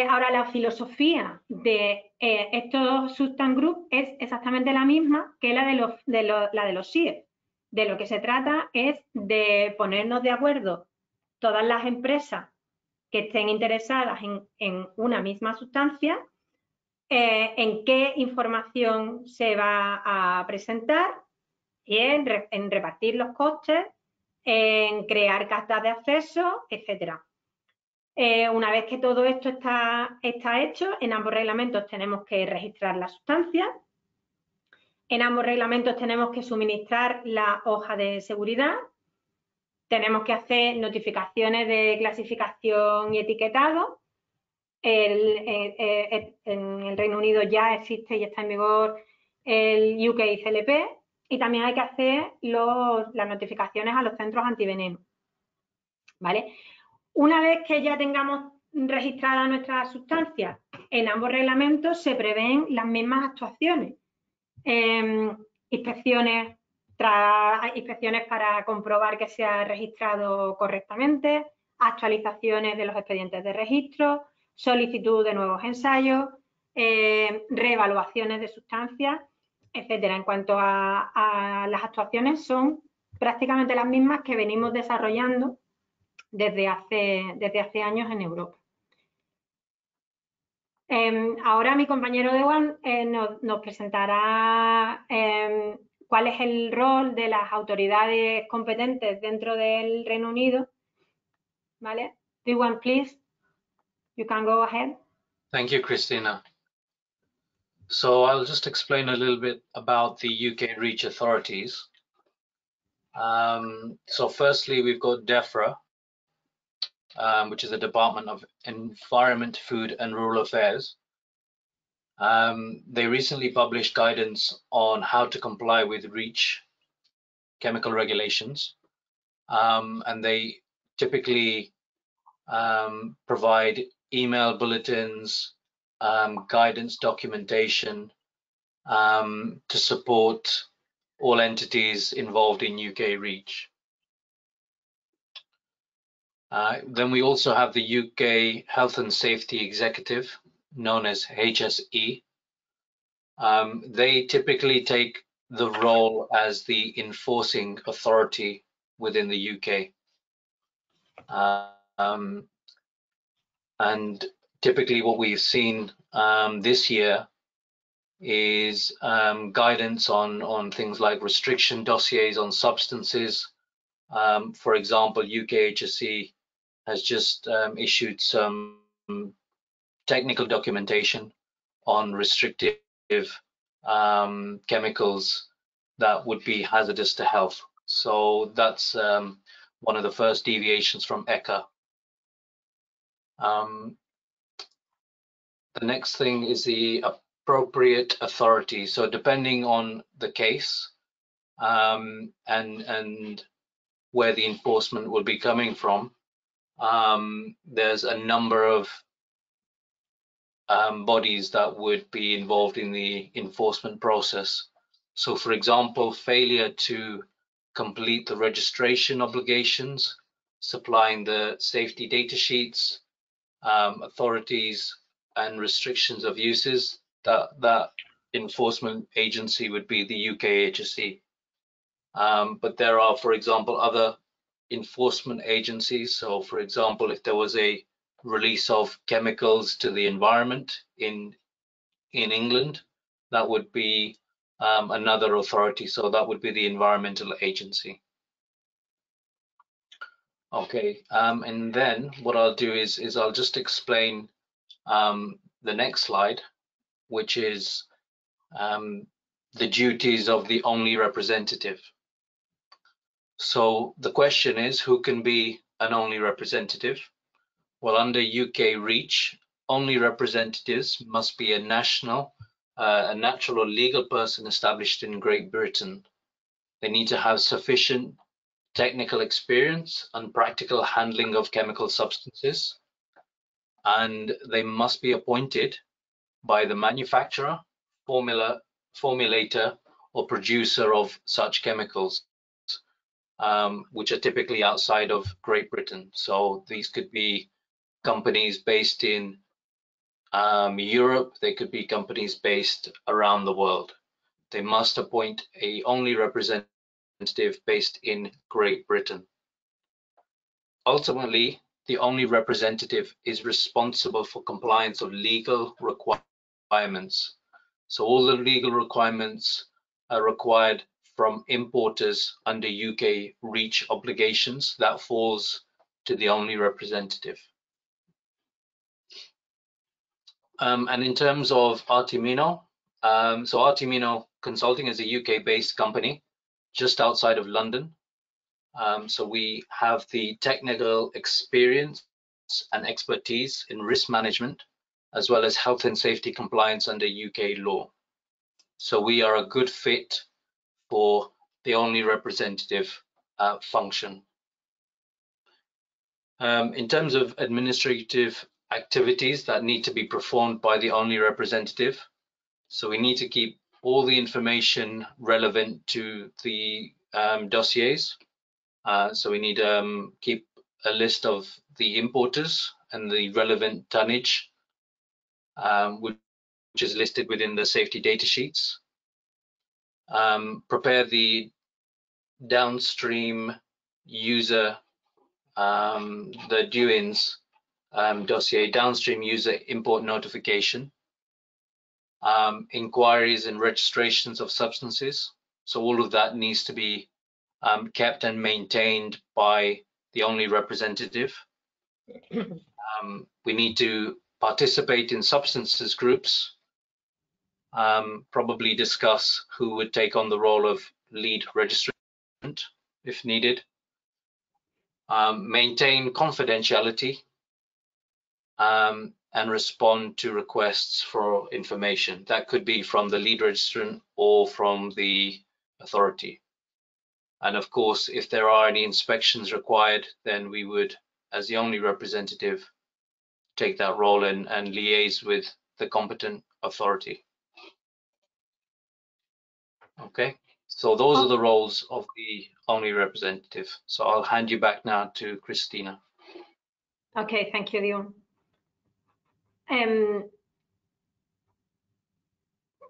Ahora, la filosofía de estos Substance Group es exactamente la misma que la de los SIEF. De lo que se trata es de ponernos de acuerdo todas las empresas que estén interesadas en una misma sustancia, en qué información se va a presentar y en repartir los costes, en crear cartas de acceso, etcétera. Una vez que todo esto está hecho, en ambos reglamentos tenemos que registrar la sustancia. En ambos reglamentos tenemos que suministrar la hoja de seguridad. Tenemos que hacer notificaciones de clasificación y etiquetado. En el Reino Unido ya existe y está en vigor el UK CLP, y también hay que hacer las notificaciones a los centros antiveneno. ¿Vale? Una vez que ya tengamos registrada nuestra sustancia, en ambos reglamentos se prevén las mismas actuaciones. Inspecciones para comprobar que se ha registrado correctamente, actualizaciones de los expedientes de registro, solicitud de nuevos ensayos, reevaluaciones de sustancias, etcétera. En cuanto a las actuaciones, son prácticamente las mismas que venimos desarrollando desde hace años en Europa. Ahora mi compañero Dewan nos presentará cuál es el rol de las autoridades competentes dentro del Reino Unido. ¿Vale? Dewan, please, you can go ahead. Thank you, Christina. So I'll just explain a little bit about the UK REACH authorities. So firstly, we've got DEFRA, which is the Department of Environment, Food and Rural Affairs. They recently published guidance on how to comply with REACH chemical regulations, and they typically provide email bulletins, guidance documentation to support all entities involved in UK REACH. Then we also have the UK Health and Safety Executive, known as HSE. They typically take the role as the enforcing authority within the UK. And typically what we've seen this year is guidance on things like restriction dossiers on substances. For example, UK HSE has just issued some technical documentation on restrictive chemicals that would be hazardous to health. So that's one of the first deviations from ECA. The next thing is the appropriate authority. So depending on the case and where the enforcement will be coming from, there's a number of bodies that would be involved in the enforcement process. So for example, failure to complete the registration obligations, supplying the safety data sheets, authorities and restrictions of uses, that enforcement agency would be the UK HSE. But there are, for example, other enforcement agencies. So for example, if there was a release of chemicals to the environment in England, that would be another authority. So that would be the environmental agency. Okay, and then what I'll do is I'll just explain the next slide, which is the duties of the only representative. So the question is, who can be an only representative? Well, under UK REACH, only representatives must be a natural or legal person established in Great Britain. They need to have sufficient technical experience and practical handling of chemical substances, and they must be appointed by the manufacturer, formulator, or producer of such chemicals, which are typically outside of Great Britain. So these could be companies based in Europe, they could be companies based around the world. They must appoint a only representative based in Great Britain. Ultimately, the only representative is responsible for compliance of legal requirements. So all the legal requirements are required from importers under UK REACH obligations. That falls to the only representative. And in terms of Artimino, so Artimino Consulting is a UK-based company just outside of London. So we have the technical experience and expertise in risk management, as well as health and safety compliance under UK law. So we are a good fit for the only representative function. In terms of administrative activities that need to be performed by the only representative, so we need to keep all the information relevant to the dossiers. So we need to keep a list of the importers and the relevant tonnage, which is listed within the safety data sheets. Prepare the downstream user, the DUINS dossier, downstream user import notification, inquiries and registrations of substances. So all of that needs to be kept and maintained by the only representative. We need to participate in substances groups, probably discuss who would take on the role of lead registrant if needed. Maintain confidentiality and respond to requests for information. That could be from the lead registrant or from the authority. And of course, if there are any inspections required, then we would, as the only representative, take that role and liaise with the competent authority. Okay, so those are the roles of the only representative. So I'll hand you back now to Christina. Okay, thank you, Dion.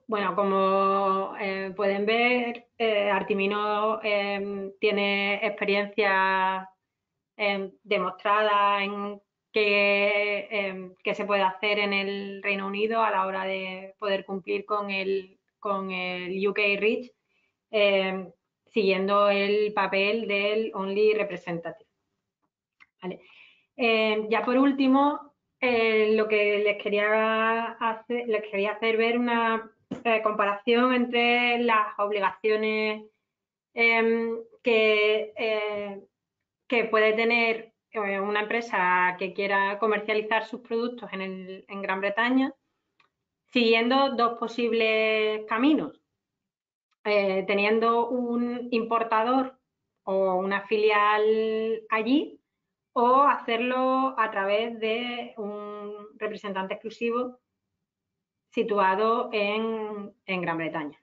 Bueno, como pueden ver, Artimino tiene experiencia demostrada en qué se puede hacer en el Reino Unido a la hora de poder cumplir con el UK REACH, siguiendo el papel del Only Representative. ¿Vale? Ya por último, lo que les quería hacer ver una comparación entre las obligaciones que puede tener una empresa que quiera comercializar sus productos en Gran Bretaña, siguiendo dos posibles caminos. Teniendo un importador o una filial allí, o hacerlo a través de un representante exclusivo situado en Gran Bretaña.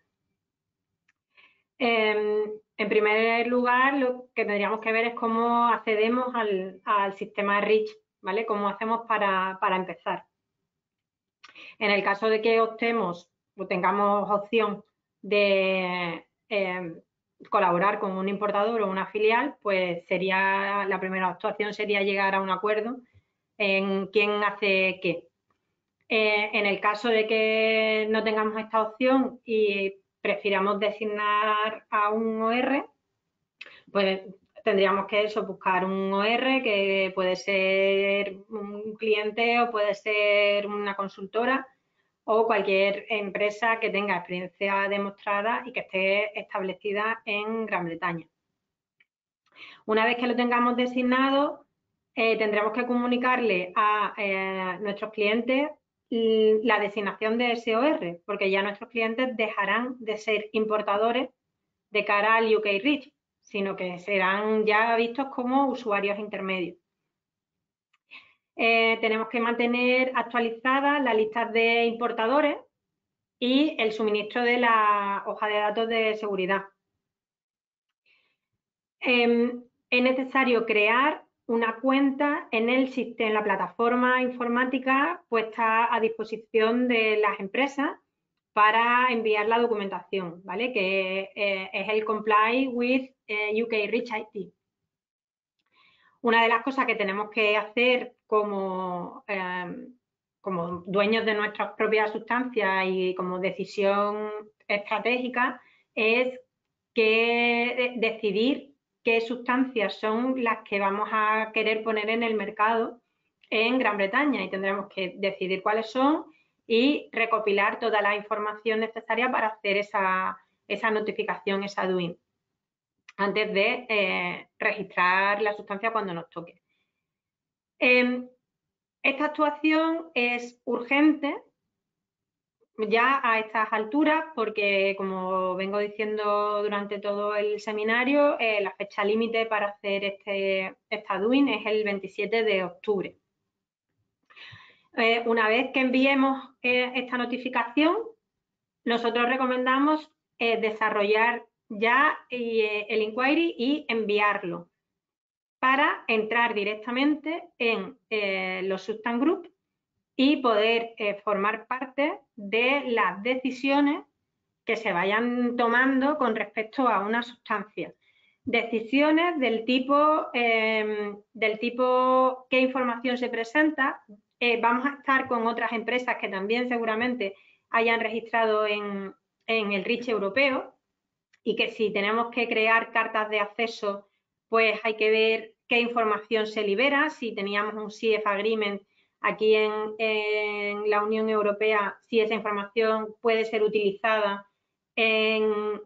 En primer lugar, lo que tendríamos que ver es cómo accedemos al sistema REACH, ¿vale? Cómo hacemos para empezar. En el caso de que optemos o tengamos opción de colaborar con un importador o una filial, pues la primera actuación sería llegar a un acuerdo en quién hace qué. En el caso de que no tengamos esta opción y prefiramos designar a un OR, pues tendríamos que buscar un OR que puede ser un cliente o puede ser una consultora o cualquier empresa que tenga experiencia demostrada y que esté establecida en Gran Bretaña. Una vez que lo tengamos designado, tendremos que comunicarle a nuestros clientes la designación de SOR, porque ya nuestros clientes dejarán de ser importadores de cara al UK Reach, sino que serán ya vistos como usuarios intermedios. Tenemos que mantener actualizadas las listas de importadores y el suministro de la hoja de datos de seguridad. Es necesario crear una cuenta en la plataforma informática puesta a disposición de las empresas para enviar la documentación, ¿vale? Que es el Comply with UK Reach IT. Una de las cosas que tenemos que hacer como dueños de nuestras propias sustancias y como decisión estratégica es decidir qué sustancias son las que vamos a querer poner en el mercado en Gran Bretaña y tendremos que decidir cuáles son y recopilar toda la información necesaria para hacer esa notificación, esa DUI, antes de registrar la sustancia cuando nos toque. Esta actuación es urgente ya a estas alturas porque, como vengo diciendo durante todo el seminario, la fecha límite para hacer esta DUI es el 27 de octubre. Una vez que enviemos esta notificación, nosotros recomendamos desarrollar ya el inquiry y enviarlo para entrar directamente en los substance group y poder formar parte de las decisiones que se vayan tomando con respecto a una sustancia. Decisiones del tipo qué información se presenta. Vamos a estar con otras empresas que también seguramente hayan registrado en el REACH europeo y que si tenemos que crear cartas de acceso, pues hay que ver qué información se libera. Si teníamos un CF Agreement aquí en la Unión Europea, si esa información puede ser utilizada en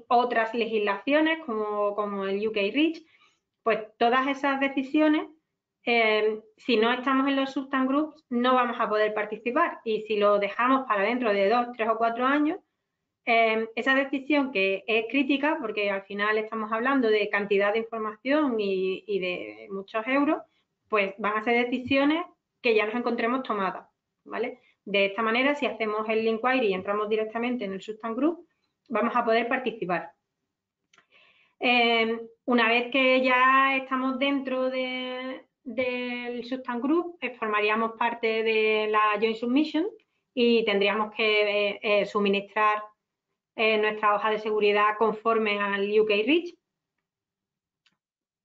otras legislaciones como el UK Reach, pues todas esas decisiones, si no estamos en los substance groups, no vamos a poder participar y si lo dejamos para dentro de 2, 3 o 4 años, esa decisión que es crítica porque al final estamos hablando de cantidad de información y de muchos euros, pues van a ser decisiones que ya nos encontremos tomadas, ¿vale? De esta manera, si hacemos el inquiry y entramos directamente en el substance group, vamos a poder participar. Una vez que ya estamos dentro del substance group, formaríamos parte de la joint submission y tendríamos que suministrar nuestra hoja de seguridad conforme al UK Reach,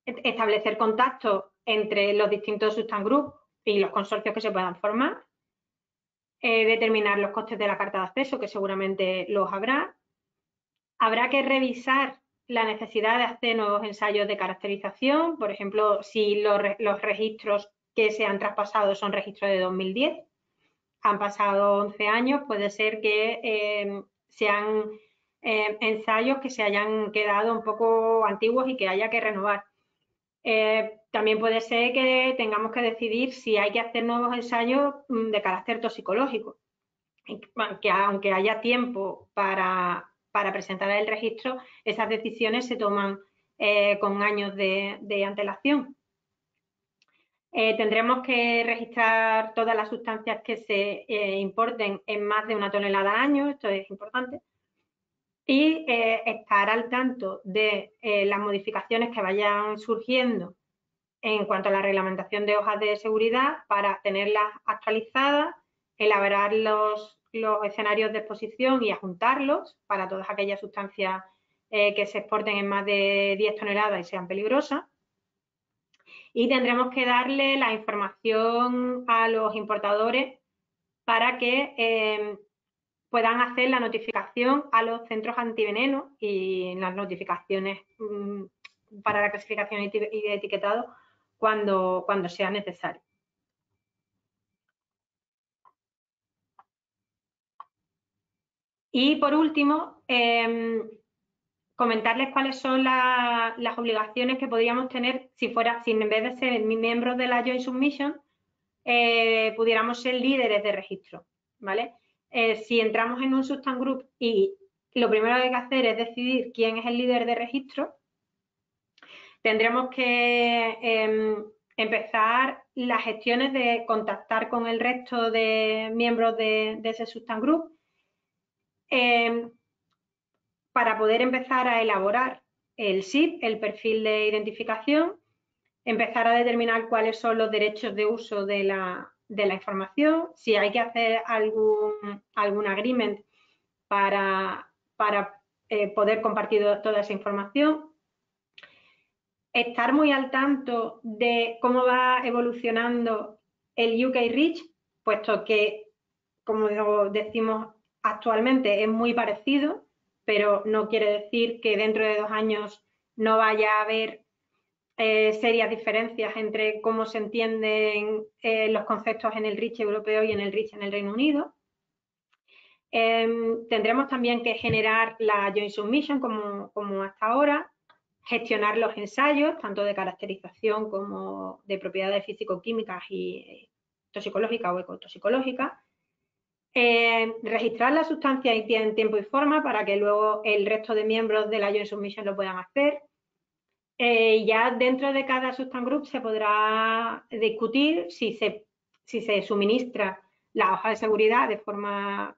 establecer contactos entre los distintos substance groups y los consorcios que se puedan formar, determinar los costes de la carta de acceso, que seguramente los habrá. Habrá que revisar la necesidad de hacer nuevos ensayos de caracterización, por ejemplo, si los registros que se han traspasado son registros de 2010, han pasado 11 años, puede ser que sean ensayos que se hayan quedado un poco antiguos y que haya que renovar. También puede ser que tengamos que decidir si hay que hacer nuevos ensayos de carácter toxicológico, que aunque haya tiempo para presentar el registro, esas decisiones se toman con años de antelación. Tendremos que registrar todas las sustancias que se importen en más de 1 tonelada al año, esto es importante, y estar al tanto de las modificaciones que vayan surgiendo en cuanto a la reglamentación de hojas de seguridad para tenerlas actualizadas, elaborar los escenarios de exposición y adjuntarlos para todas aquellas sustancias que se exporten en más de 10 toneladas y sean peligrosas. Y tendremos que darle la información a los importadores para que puedan hacer la notificación a los centros antiveneno y las notificaciones para la clasificación y etiquetado cuando sea necesario. Y por último, comentarles cuáles son las obligaciones que podríamos tener si en vez de ser miembros de la Joint Submission, pudiéramos ser líderes de registro, ¿vale? Si entramos en un Substance Group y lo primero que hay que hacer es decidir quién es el líder de registro, tendremos que empezar las gestiones de contactar con el resto de miembros de ese Substance Group para poder empezar a elaborar el SIP, el perfil de identificación, empezar a determinar cuáles son los derechos de uso de la información, si hay que hacer algún agreement para poder compartir toda esa información, estar muy al tanto de cómo va evolucionando el UK REACH, puesto que, como decimos actualmente, es muy parecido, pero no quiere decir que dentro de 2 años no vaya a haber serias diferencias entre cómo se entienden los conceptos en el REACH europeo y en el REACH en el Reino Unido. Tendremos también que generar la Joint Submission como hasta ahora, gestionar los ensayos, tanto de caracterización como de propiedades físico-químicas y toxicológicas o ecotoxicológicas, registrar la sustancia en tiempo y forma para que luego el resto de miembros de la Joint Submission lo puedan hacer. Ya dentro de cada Substance Group se podrá discutir si se suministra la hoja de seguridad de forma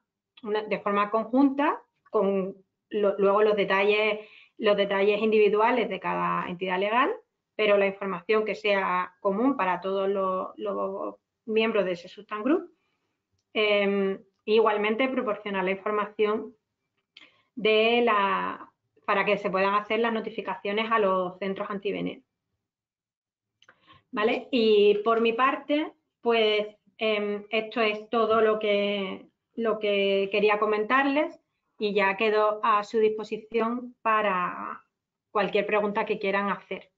conjunta con luego los detalles individuales de cada entidad legal, pero la información que sea común para todos los miembros de ese Substance Group. Igualmente proporcionar la información para que se puedan hacer las notificaciones a los centros antiveneno. ¿Vale? Y por mi parte, pues esto es todo lo que quería comentarles y ya quedo a su disposición para cualquier pregunta que quieran hacer.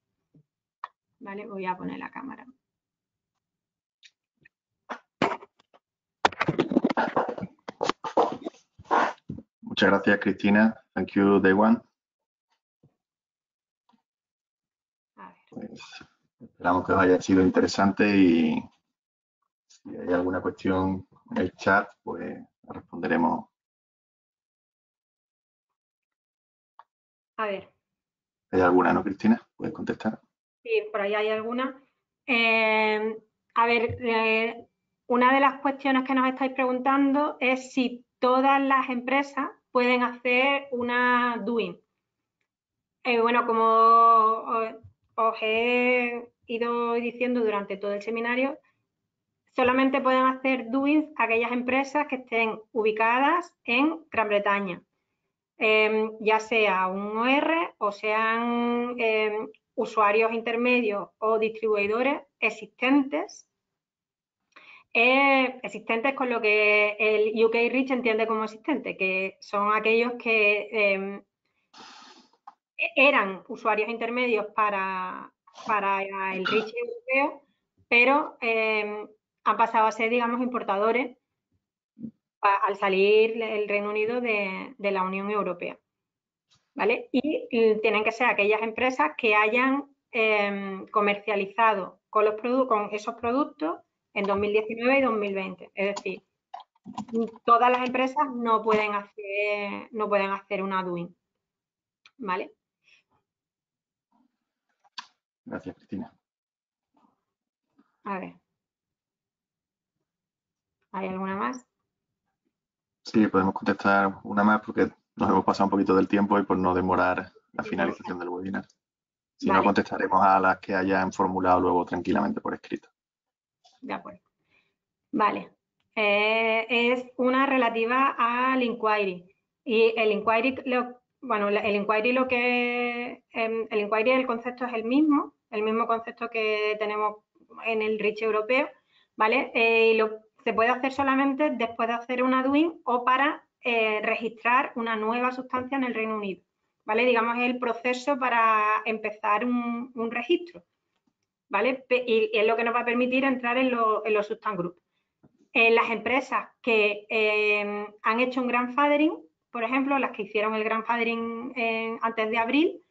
¿Vale? Voy a poner la cámara. Muchas gracias, Cristina. Thank you, Day One. Pues esperamos que os haya sido interesante y si hay alguna cuestión en el chat, pues la responderemos. A ver. ¿Hay alguna, no, Cristina? ¿Puedes contestar? Sí, por ahí hay alguna. A ver, una de las cuestiones que nos estáis preguntando es si todas las empresas pueden hacer una doing. Bueno, como os he ido diciendo durante todo el seminario, solamente pueden hacer doings aquellas empresas que estén ubicadas en Gran Bretaña, ya sea un OR o sean usuarios intermedios o distribuidores existentes con lo que el UK REACH entiende como existente, que son aquellos que eran usuarios intermedios para el REACH europeo, pero han pasado a ser, digamos, importadores al salir el Reino Unido de la Unión Europea. ¿Vale? Y tienen que ser aquellas empresas que hayan comercializado con esos productos en 2019 y 2020. Es decir, todas las empresas no pueden hacer una doing. ¿Vale? Gracias, Cristina. A ver. ¿Hay alguna más? Sí, podemos contestar una más porque nos hemos pasado un poquito del tiempo y por no demorar la finalización del webinar. Si no, contestaremos a las que hayan formulado luego tranquilamente por escrito. De acuerdo. Vale. Es una relativa al inquiry. Y el inquiry, el concepto es el mismo concepto que tenemos en el REACH europeo, ¿vale? se puede hacer solamente después de hacer una DWIN o para registrar una nueva sustancia en el Reino Unido, ¿vale? Digamos, es el proceso para empezar un registro, ¿vale? Y es lo que nos va a permitir entrar en los Substance Group. Las empresas que han hecho un grandfathering, por ejemplo, las que hicieron el grandfathering antes de abril,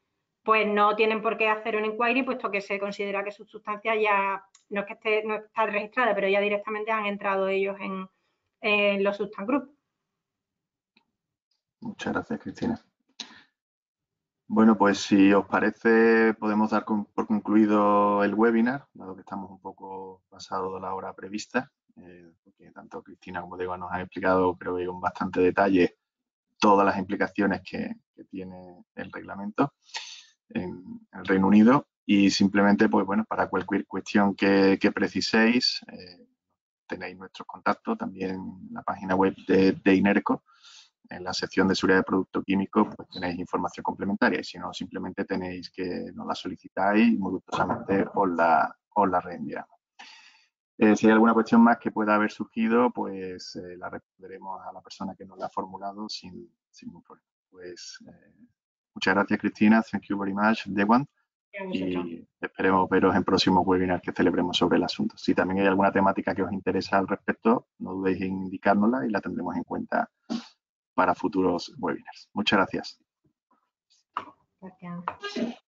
pues no tienen por qué hacer un inquiry, puesto que se considera que su sustancia ya no es que no está registrada, pero ya directamente han entrado ellos en los Substance Group. Muchas gracias, Cristina. Bueno, pues si os parece, podemos dar por concluido el webinar, dado que estamos un poco pasados de la hora prevista, porque tanto Cristina como Diego nos han explicado, creo que con bastante detalle, todas las implicaciones que tiene el reglamento en el Reino Unido. Y simplemente, pues bueno, para cualquier cuestión que preciséis, tenéis nuestros contactos también en la página web de INERCO. En la sección de seguridad de productos químicos, pues tenéis información complementaria, y si no, simplemente tenéis que nos la solicitáis y muy gustosamente os la reenviamos. Si hay alguna cuestión más que pueda haber surgido, pues la responderemos a la persona que nos la ha formulado sin ningún problema. Pues muchas gracias, Cristina. Thank you very much, Dewan. Y esperemos veros en próximos webinars que celebremos sobre el asunto. Si también hay alguna temática que os interesa al respecto, no dudéis en indicárnosla y la tendremos en cuenta para futuros webinars. Muchas gracias. Gracias.